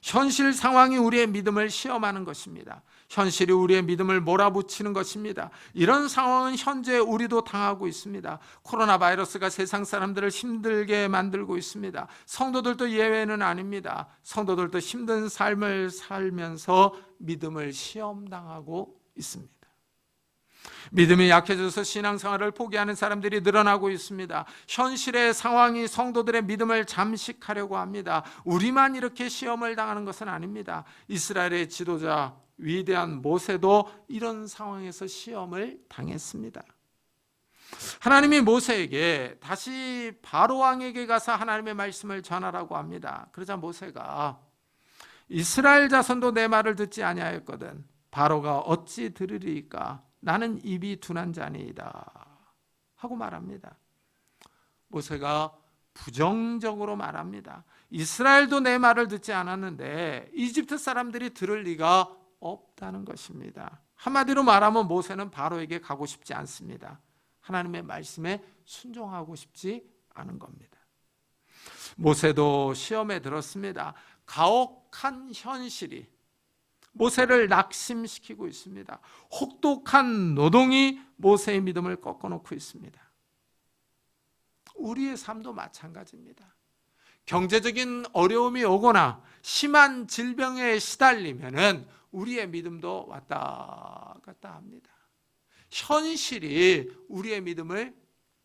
현실 상황이 우리의 믿음을 시험하는 것입니다. 현실이 우리의 믿음을 몰아붙이는 것입니다. 이런 상황은 현재 우리도 당하고 있습니다. 코로나 바이러스가 세상 사람들을 힘들게 만들고 있습니다. 성도들도 예외는 아닙니다. 성도들도 힘든 삶을 살면서 믿음을 시험당하고 있습니다. 믿음이 약해져서 신앙생활을 포기하는 사람들이 늘어나고 있습니다. 현실의 상황이 성도들의 믿음을 잠식하려고 합니다. 우리만 이렇게 시험을 당하는 것은 아닙니다. 이스라엘의 지도자 위대한 모세도 이런 상황에서 시험을 당했습니다. 하나님이 모세에게 다시 바로 왕에게 가서 하나님의 말씀을 전하라고 합니다. 그러자 모세가 이스라엘 자손도 내 말을 듣지 아니하였거든 바로가 어찌 들으리까? 나는 입이 둔한 자니이다 하고 말합니다. 모세가 부정적으로 말합니다. 이스라엘도 내 말을 듣지 않았는데 이집트 사람들이 들을 리가 없다는 것입니다. 한마디로 말하면 모세는 바로에게 가고 싶지 않습니다. 하나님의 말씀에 순종하고 싶지 않은 겁니다. 모세도 시험에 들었습니다. 가혹한 현실이 모세를 낙심시키고 있습니다. 혹독한 노동이 모세의 믿음을 꺾어놓고 있습니다. 우리의 삶도 마찬가지입니다. 경제적인 어려움이 오거나 심한 질병에 시달리면은 우리의 믿음도 왔다 갔다 합니다. 현실이 우리의 믿음을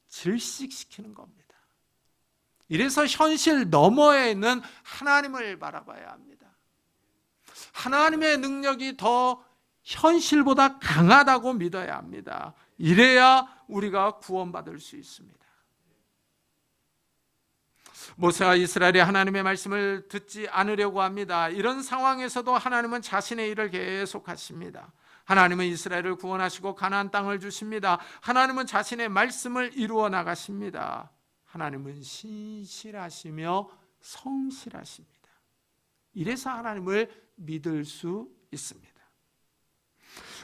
질식시키는 겁니다. 이래서 현실 너머에 있는 하나님을 바라봐야 합니다. 하나님의 능력이 더 현실보다 강하다고 믿어야 합니다. 이래야 우리가 구원받을 수 있습니다. 모세와 이스라엘이 하나님의 말씀을 듣지 않으려고 합니다. 이런 상황에서도 하나님은 자신의 일을 계속하십니다. 하나님은 이스라엘을 구원하시고 가나안 땅을 주십니다. 하나님은 자신의 말씀을 이루어 나가십니다. 하나님은 신실하시며 성실하십니다. 이래서 하나님을 믿을 수 있습니다.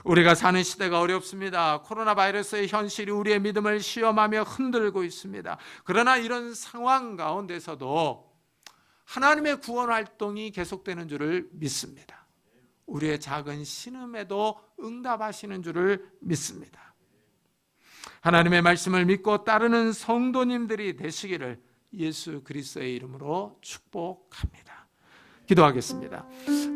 우리가 사는 시대가 어렵습니다. 코로나 바이러스의 현실이 우리의 믿음을 시험하며 흔들고 있습니다. 그러나 이런 상황 가운데서도 하나님의 구원 활동이 계속되는 줄을 믿습니다. 우리의 작은 신음에도 응답하시는 줄을 믿습니다. 하나님의 말씀을 믿고 따르는 성도님들이 되시기를 예수 그리스도의 이름으로 축복합니다. 기도하겠습니다.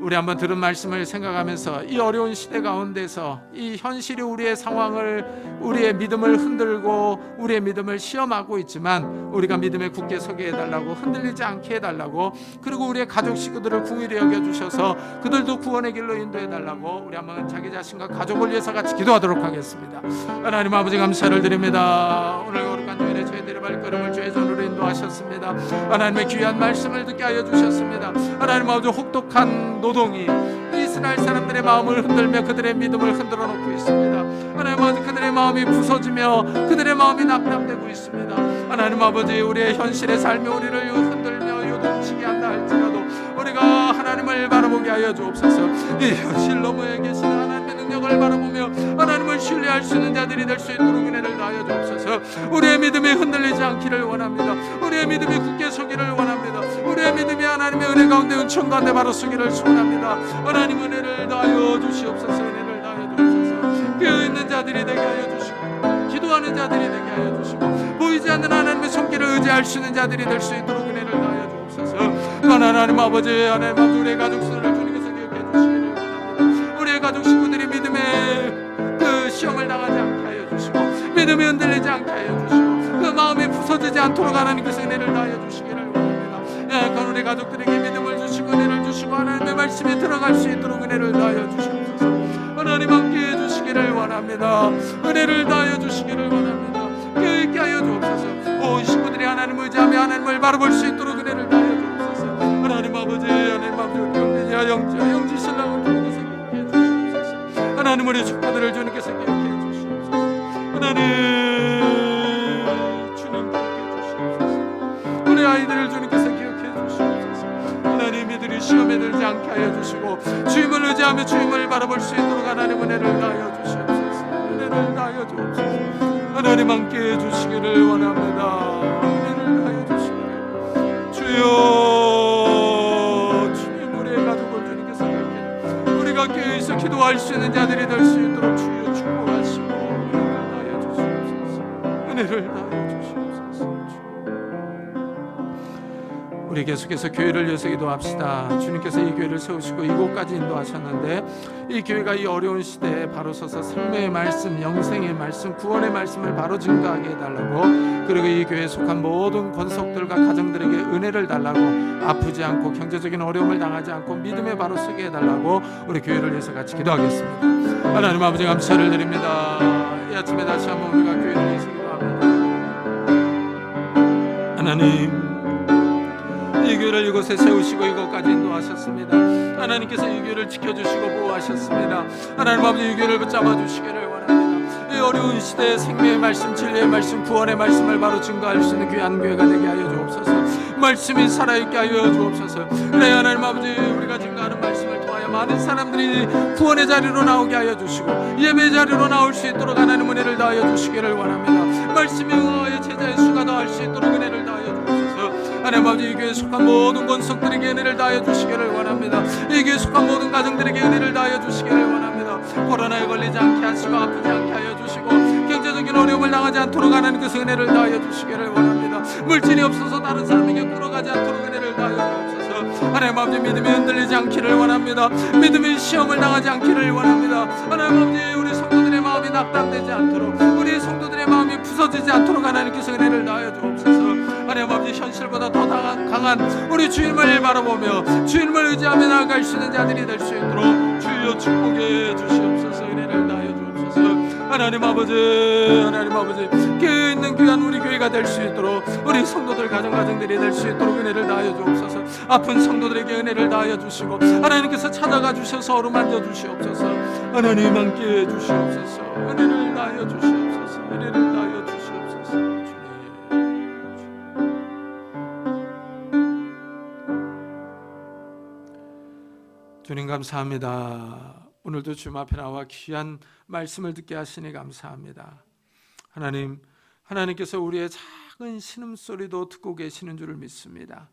우리 한번 들은 말씀을 생각하면서 이 어려운 시대 가운데서 이 현실이 우리의 상황을, 우리의 믿음을 흔들고 우리의 믿음을 시험하고 있지만 우리가 믿음에 굳게 서게 해달라고, 흔들리지 않게 해달라고, 그리고 우리의 가족 식구들을 궁일히 여겨주셔서 그들도 구원의 길로 인도해달라고 우리 한번 자기 자신과 가족을 위해서 같이 기도하도록 하겠습니다. 하나님 아버지 감사를 드립니다. 오늘 거룩한 주일에 저희들의 발걸음을 주의 손으로 인도 인도하셨습니다. 하나님의 귀한 말씀을 듣게 하여 주셨습니다. 하나님 아버지, 혹독한 노동이 이스라엘 사람들의 마음을 흔들며 그들의 믿음을 흔들어 놓고 있습니다. 하나님 아버지, 그들의 마음이 부서지며 그들의 마음이 낙담되고 있습니다. 하나님 아버지, 우리의 현실의 삶이 우리를 흔들며 요동치게 한다 할지라도 우리가 하나님을 바라보게 하여 주옵소서. 이 현실 너머에 계신 하나님의 능력을 바라보며 하나님을 신뢰할 수 있는 자들이 될 수 있도록 은혜를 다하여 주옵소서. 우리의 믿음이 흔들리지 않기를 원합니다. 우리의 믿음이 굳게 서기를 원합니다. 우리의 믿음이 하나님의 은혜 가운데 은총 가운데 바로 서기를 소원합니다. 하나님 은혜를 다하여 주시옵소서. 은혜를 다하여 주옵소서. 깨어있는 자들이 되게 하여 주시고 기도하는 자들이 되게 하여 주시고 보이지 않는 하나님의 손길을 의지할 수 있는 자들이 될 수 있도록 은혜를 다하여 주옵소서. 하나님 아버지, 하나님 아버지, 우리의 가족들을 주님께서 기억해 주시기를 원합니다. 우리의 가족 식구들이 믿음의 그 시험을 당하지 않게 하여 주시고 믿음이 흔들리지 않게 하여 주시고 그 마음이 부서지지 않도록 하나님께서 은혜를 다하여 주시기를 원합니다. 우리 가족들에게 믿음을 주시고 은혜를 주시고 하나님의 말씀에 들어갈 수 있도록 은혜를 다하여 주시옵소서. 하나님 함께 해주시기를 원합니다. 은혜를 다하여 주시기를 원합니다. 깨어있게 하여 주옵소서. 온 식구들이 하나님을 의지하며 하나님을 바라볼 수 있도록 은혜를 다하여 주옵소서. 하나님 아버지, 하나님 아버지, 우리 영민이와 영지 신랑을 주님께서 기억해 주시옵소서. 하나님 우리 축복들을 주님께서 기억해 주시옵소서. 하나님 주님 기억해 주시옵소서. 우리 아이들을 주님께서 기억해 주시옵소서. 하나님 이들이 시험에 들지 않게 하여 주시고 주님을 의지하며 주님을 바라볼 수 있도록 하나님 은혜를 다하여 주시옵소서. 은혜를 다하여 주옵소서. 하나님 함께 해주시기를 원합니다. 은혜를 다하여 주시기를 주여. 주님 우리의 가족을 주님께서 이렇게 우리가 깨어있어 기도할 수 있는 자들이 될 수 있도록 주여 축복하시고 은혜를 다하여 주시옵소서. 은혜를 다하여 주시옵소서. 우리 계속해서 교회를 위해서 기도합시다. 주님께서 이 교회를 세우시고 이곳까지 인도하셨는데 이 교회가 이 어려운 시대에 바로 서서 생명의 말씀, 영생의 말씀, 구원의 말씀을 바로 증거하게 해달라고, 그리고 이 교회에 속한 모든 권속들과 가정들에게 은혜를 달라고, 아프지 않고 경제적인 어려움을 당하지 않고 믿음에 바로 서게 해달라고 우리 교회를 위해서 같이 기도하겠습니다. 하나님 아버지, 감사를 드립니다. 이 아침에 다시 한번 우리가 교회를 위해서 기도합니다. 하나님, 이 교회를 이곳에 세우시고 이곳까지 인도하셨습니다. 하나님께서 이 교회를 지켜주시고 보호하셨습니다. 하나님 아버지, 이 교회를 붙잡아 주시기를 원합니다. 이 어려운 시대에 생명의 말씀, 진리의 말씀, 구원의 말씀을 바로 증거할 수 있는 귀한 교회가 되게 하여 주옵소서. 말씀이 살아있게 하여 주옵소서. 그래 하나님 아버지, 우리가 증거하는 말씀을 통하여 많은 사람들이 구원의 자리로 나오게 하여 주시고 예배 자리로 나올 수 있도록 하나님 은혜를 다하여 주시기를 원합니다. 말씀에 의하여 제자의 수가 더할 수 있도록 은혜를 다하여 주옵소서. 하나님 아버지, 이 교회에 속한 모든 권속들에게 은혜를 다하여 주시기를 원합니다. 이 교회에 속한 모든 가정들에게 은혜를 다하여 주시기를 원합니다. 코로나에 걸리지 않게 하시고 아프지 않게 하여 주시고 경제적인 어려움을 당하지 않도록 하나님께서 은혜를 다하여 주시기를 원합니다. 물질이 없어서 다른 사람에게 끌어가지 않도록 은혜를 다하여 주옵소서. 하나님 아버지, 믿음이 흔들리지 않기를 원합니다. 믿음이 시험을 당하지 않기를 원합니다. 하나님 아버지, 우리 성도들의 마음이 낙담되지 않도록, 우리 성도들의 마음이 부서지지 않도록 하나님께서 은혜를 다하여 주옵소서. 하나님 아버지, 현실보다 더 강한 우리 주님을 바라보며 주님을 의지하며 나아갈 수 있는 자들이 될 수 있도록 주여 축복해 주시옵소서. 은혜를 다하여 주옵소서. 하나님 아버지, 하나님 아버지, 깨어있는 귀한 우리 교회가 될 수 있도록, 우리 성도들 가정들이 될 수 있도록 은혜를 다하여 주옵소서. 아픈 성도들에게 은혜를 다하여 주시고 하나님께서 찾아가 주셔서 어루만져 주시옵소서. 하나님 함께 해 주시옵소서. 은혜를 다하여 주시옵소서. 은혜를 다하여 주시옵소서. 주님 감사합니다. 오늘도 주님 앞에 나와 귀한 말씀을 듣게 하시니 감사합니다. 하나님, 하나님께서 우리의 작은 신음소리도 듣고 계시는 줄을 믿습니다.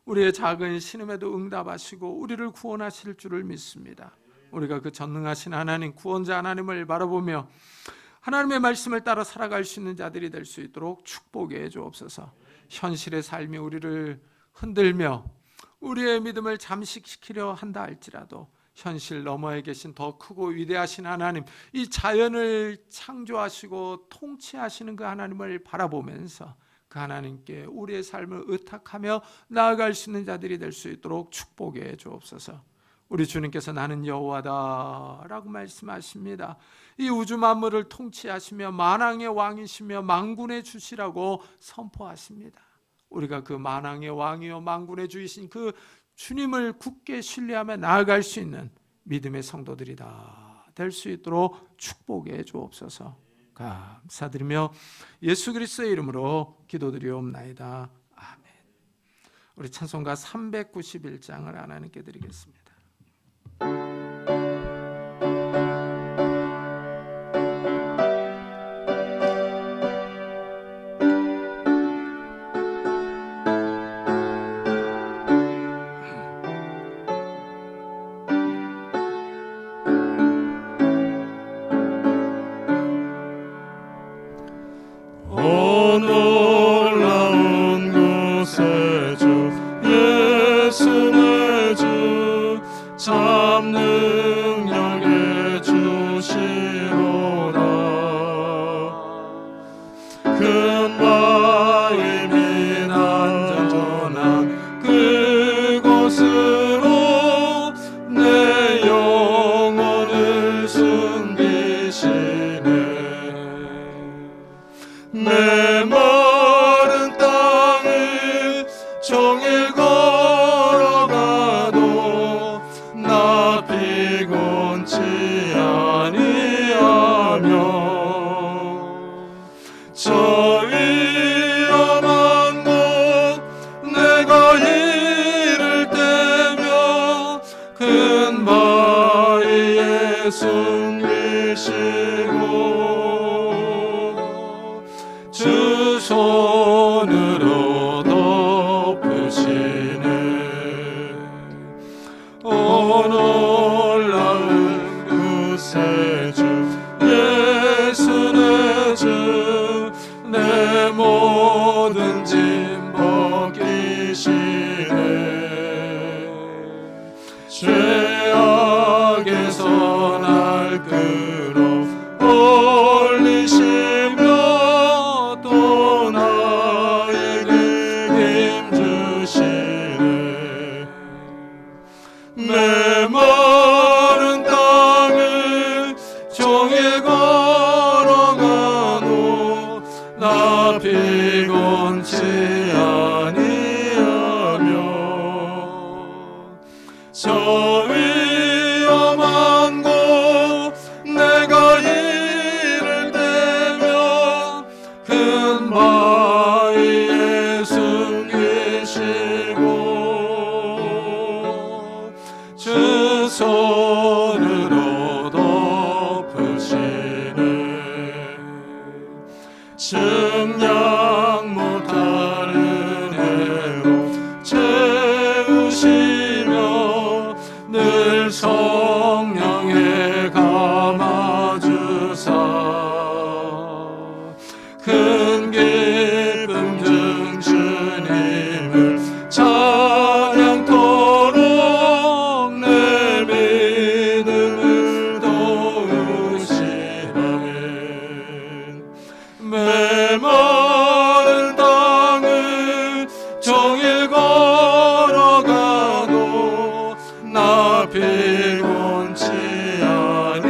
우리의 작은 신음에도 응답하시고 우리를 구원하실 줄을 믿습니다. 우리가 그 전능하신 하나님, 구원자 하나님을 바라보며 하나님의 말씀을 따라 살아갈 수 있는 자들이 될 수 있도록 축복해 주옵소서. 현실의 삶이 우리를 흔들며 우리의 믿음을 잠식시키려 한다 할지라도 현실 너머에 계신 더 크고 위대하신 하나님, 이 자연을 창조하시고 통치하시는 그 하나님을 바라보면서 그 하나님께 우리의 삶을 의탁하며 나아갈 수 있는 자들이 될 수 있도록 축복해 주옵소서. 우리 주님께서 나는 여호와다 라고 말씀하십니다. 이 우주 만물을 통치하시며 만왕의 왕이시며 만군의 주시라고 선포하십니다. 우리가 그 만왕의 왕이요 만군의 주이신 그 주님을 굳게 신뢰하며 나아갈 수 있는 믿음의 성도들이 다 될 수 있도록 축복해 주옵소서. 감사드리며 예수 그리스도의 이름으로 기도드리옵나이다. 아멘. 우리 찬송가 391장을 하나님께 드리겠습니다. 놀라운 곳에 주 예수 내 주 참 능력의 주시로다. 큰 바위 및 안전한 그곳으로 내 영혼을 숨기시네. 내 마른 땅을 종일 걸어가도 나 피곤치 아니하며 저 위험한 곳 내가 이를 때며 큰 바위에 숨기시고 주 손으로 덮으시네. 놀라운 그새 주 예수 내 주 내 모든 짐 벗기시네. 죄악에서 날 끌어 올리시며 또 나에게 힘 주시네. 내 마른 땅을 종일 걸어가도 나 피곤치 아니하며 저 위험한 곳 내가 이를 때며 큰 바위에 숨기시고 주 손으로 덮으시네. 증량 못하는 해로 채우시며 늘 성령에 감아주사 큰 기쁨 중 주님을 찬양토록 내 믿음을 도우시네. 내 마른 땅을 종일 걸어가도 나 피곤치 아니하며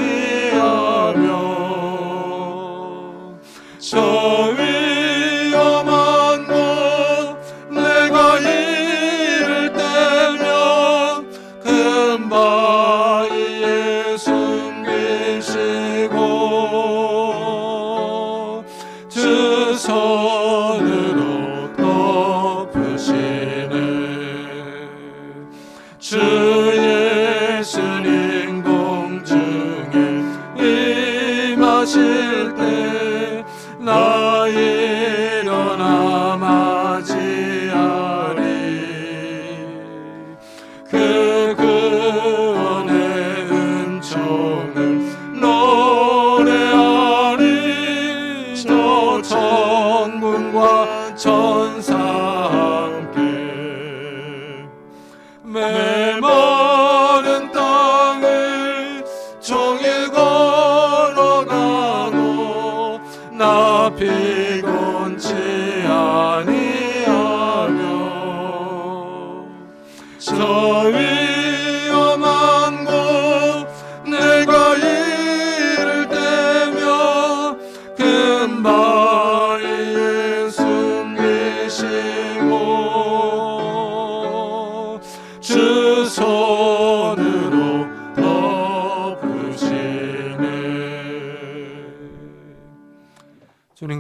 저 위험한 곳 내가 이를 때며 큰 바위에 숨기시고 주 손으로 덮으시네. 주 예수님 공중에 임하실 때 나 일어나 맞이하리. 그 구원의 은총을 노래하리. 저 천군과 천사 함께 메마른 땅을 종일 걸어가도 나 피곤치 아니하며 저 위험한 곳 내가 이를 때며 큰 바위에 숨기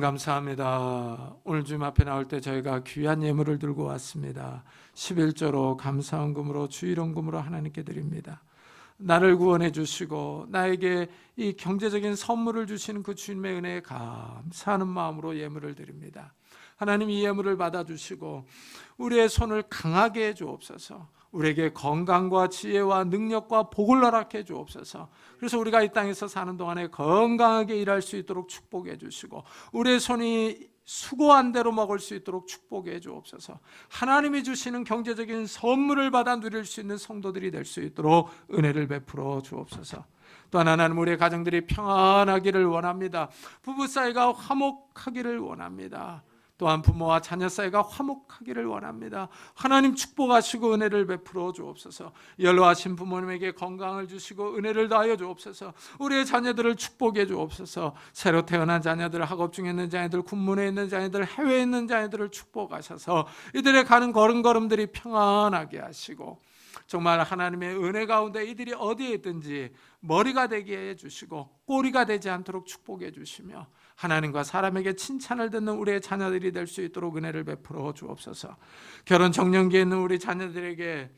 감사합니다. 오늘 주님 앞에 나올 때 저희가 귀한 예물을 들고 왔습니다. 11조로 감사헌금으로 주일헌금으로 하나님께 드립니다. 나를 구원해 주시고 나에게 이 경제적인 선물을 주시는 그 주님의 은혜에 감사하는 마음으로 예물을 드립니다. 하나님, 이 예물을 받아주시고 우리의 손을 강하게 해 주옵소서. 우리에게 건강과 지혜와 능력과 복을 허락해 주옵소서. 그래서 우리가 이 땅에서 사는 동안에 건강하게 일할 수 있도록 축복해 주시고 우리의 손이 수고한 대로 먹을 수 있도록 축복해 주옵소서. 하나님이 주시는 경제적인 선물을 받아 누릴 수 있는 성도들이 될 수 있도록 은혜를 베풀어 주옵소서. 또한 하나님, 우리의 가정들이 평안하기를 원합니다. 부부 사이가 화목하기를 원합니다. 또한 부모와 자녀 사이가 화목하기를 원합니다. 하나님 축복하시고 은혜를 베풀어 주옵소서. 연로하신 부모님에게 건강을 주시고 은혜를 더하여 주옵소서. 우리의 자녀들을 축복해 주옵소서. 새로 태어난 자녀들, 학업 중에 있는 자녀들, 군문에 있는 자녀들, 해외에 있는 자녀들을 축복하셔서 이들의 가는 걸음걸음들이 평안하게 하시고 정말 하나님의 은혜 가운데 이들이 어디에 있든지 머리가 되게 해주시고 꼬리가 되지 않도록 축복해 주시며 하나님과 사람에게 칭찬을 듣는 우리의 자녀들이 될 수 있도록 은혜를 베풀어 주옵소서. 결혼 정년기에 있는 우리 자녀들에게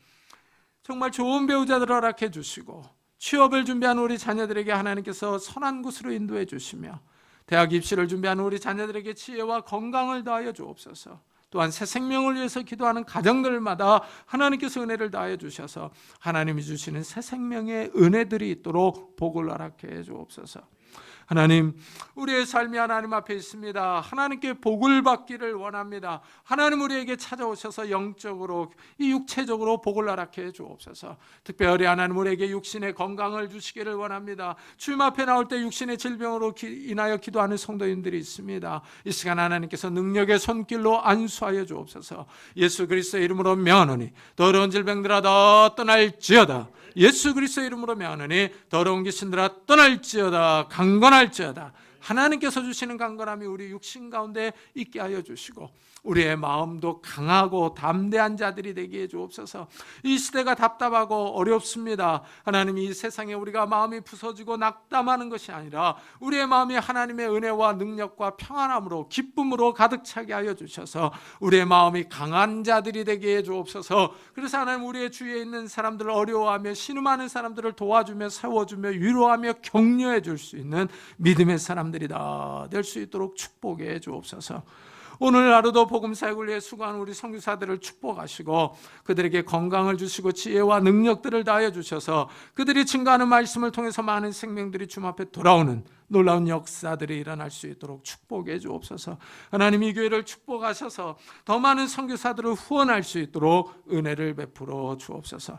정말 좋은 배우자들을 허락해 주시고 취업을 준비하는 우리 자녀들에게 하나님께서 선한 곳으로 인도해 주시며 대학 입시를 준비하는 우리 자녀들에게 지혜와 건강을 더하여 주옵소서. 또한 새 생명을 위해서 기도하는 가정들마다 하나님께서 은혜를 다해 주셔서 하나님이 주시는 새 생명의 은혜들이 있도록 복을 허락해 주옵소서. 하나님, 우리의 삶이 하나님 앞에 있습니다. 하나님께 복을 받기를 원합니다. 하나님, 우리에게 찾아오셔서 영적으로 이 육체적으로 복을 허락해 주옵소서. 특별히 하나님, 우리에게 육신의 건강을 주시기를 원합니다. 주님 앞에 나올 때 육신의 질병으로 인하여 기도하는 성도님들이 있습니다. 이 시간 하나님께서 능력의 손길로 안수하여 주옵소서. 예수 그리스도의 이름으로 명하노니 더러운 질병들아 다 떠날지어다. 예수 그리스도의 이름으로 명하노니 더러운 귀신들아 떠날지어다. 강건할지어다. 하나님께서 주시는 강건함이 우리 육신 가운데 있게 하여 주시고 우리의 마음도 강하고 담대한 자들이 되게 해 주옵소서. 이 시대가 답답하고 어렵습니다. 하나님, 이 세상에 우리가 마음이 부서지고 낙담하는 것이 아니라 우리의 마음이 하나님의 은혜와 능력과 평안함으로 기쁨으로 가득 차게 하여 주셔서 우리의 마음이 강한 자들이 되게 해 주옵소서. 그래서 하나님, 우리의 주위에 있는 사람들을 어려워하며 신음하는 사람들을 도와주며 세워주며 위로하며 격려해 줄 수 있는 믿음의 사람들이 다 될 수 있도록 축복해 주옵소서. 오늘 하루도 복음 사역을 위해 수고하는 우리 선교사들을 축복하시고 그들에게 건강을 주시고 지혜와 능력들을 다하여 주셔서 그들이 증거하는 말씀을 통해서 많은 생명들이 주님 앞에 돌아오는 놀라운 역사들이 일어날 수 있도록 축복해 주옵소서. 하나님, 이 교회를 축복하셔서 더 많은 선교사들을 후원할 수 있도록 은혜를 베풀어 주옵소서.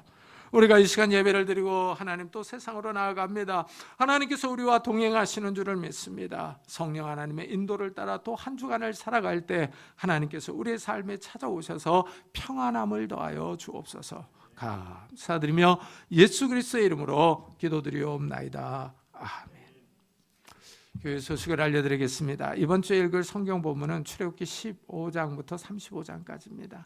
우리가 이 시간 예배를 드리고 하나님 또 세상으로 나아갑니다. 하나님께서 우리와 동행하시는 줄을 믿습니다. 성령 하나님의 인도를 따라 또 한 주간을 살아갈 때 하나님께서 우리의 삶에 찾아오셔서 평안함을 더하여 주옵소서. 감사드리며 예수 그리스도의 이름으로 기도드리옵나이다. 아멘. 교회 소식을 알려드리겠습니다. 이번 주에 읽을 성경 본문은 출애굽기 15장부터 35장까지입니다.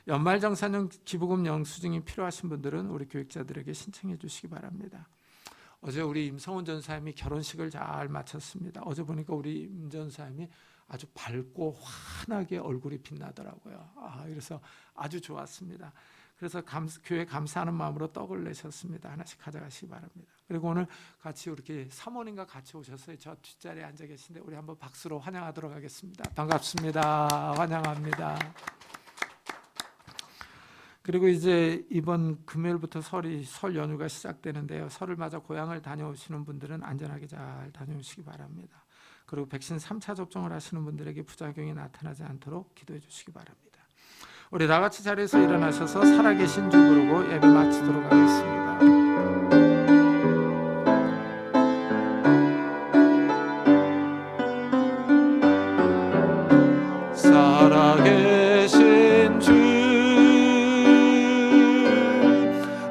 연말정산용 기부금 영수증이 필요하신 분들은 우리 교육자들에게 신청해 주시기 바랍니다. 어제 우리 임성훈 전사님이 결혼식을 잘 마쳤습니다. 어제 보니까 우리 임 전사님이 아주 밝고 환하게 얼굴이 빛나더라고요. 그래서 아주 좋았습니다. 그래서 교회 감사하는 마음으로 떡을 내셨습니다. 하나씩 가져가시기 바랍니다. 그리고 오늘 같이 이렇게 사모님과 같이 오셨어요. 저 뒷자리에 앉아 계신데 우리 한번 박수로 환영하도록 하겠습니다. 반갑습니다. 환영합니다. 그리고 이제 이번 금요일부터 설 연휴가 시작되는데요. 설을 맞아 고향을 다녀오시는 분들은 안전하게 잘 다녀오시기 바랍니다. 그리고 백신 3차 접종을 하시는 분들에게 부작용이 나타나지 않도록 기도해 주시기 바랍니다. 우리 다 같이 자리에서 일어나셔서 살아계신 주 부르고 예배 마치도록 하겠습니다. 살아계신 주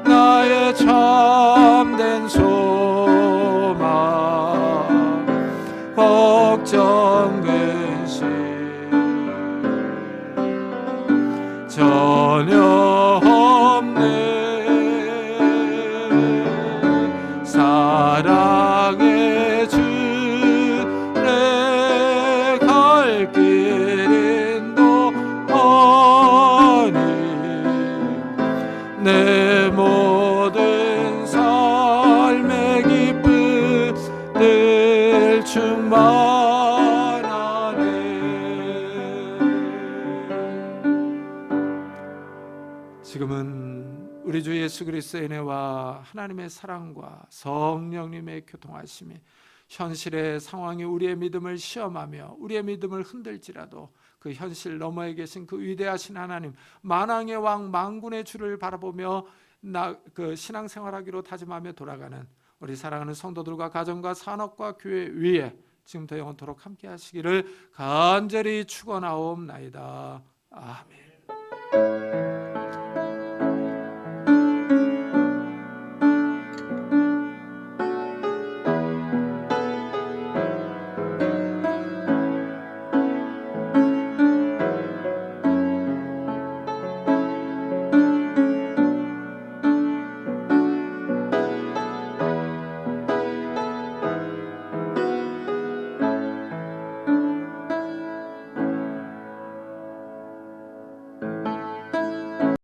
나의 참된 소망 걱정 근심 전혀 없네. 사랑의 주 내 갈 지금은 우리 주 예수 그리스도의 은혜와 하나님의 사랑과 성령님의 교통하심이 현실의 상황이 우리의 믿음을 시험하며 우리의 믿음을 흔들지라도 그 현실 너머에 계신 그 위대하신 하나님, 만왕의 왕 만군의 주를 바라보며 그 신앙생활하기로 다짐하며 돌아가는 우리 사랑하는 성도들과 가정과 산업과 교회 위에 지금부터 영원토록 함께 하시기를 간절히 축원하옵나이다. 아멘.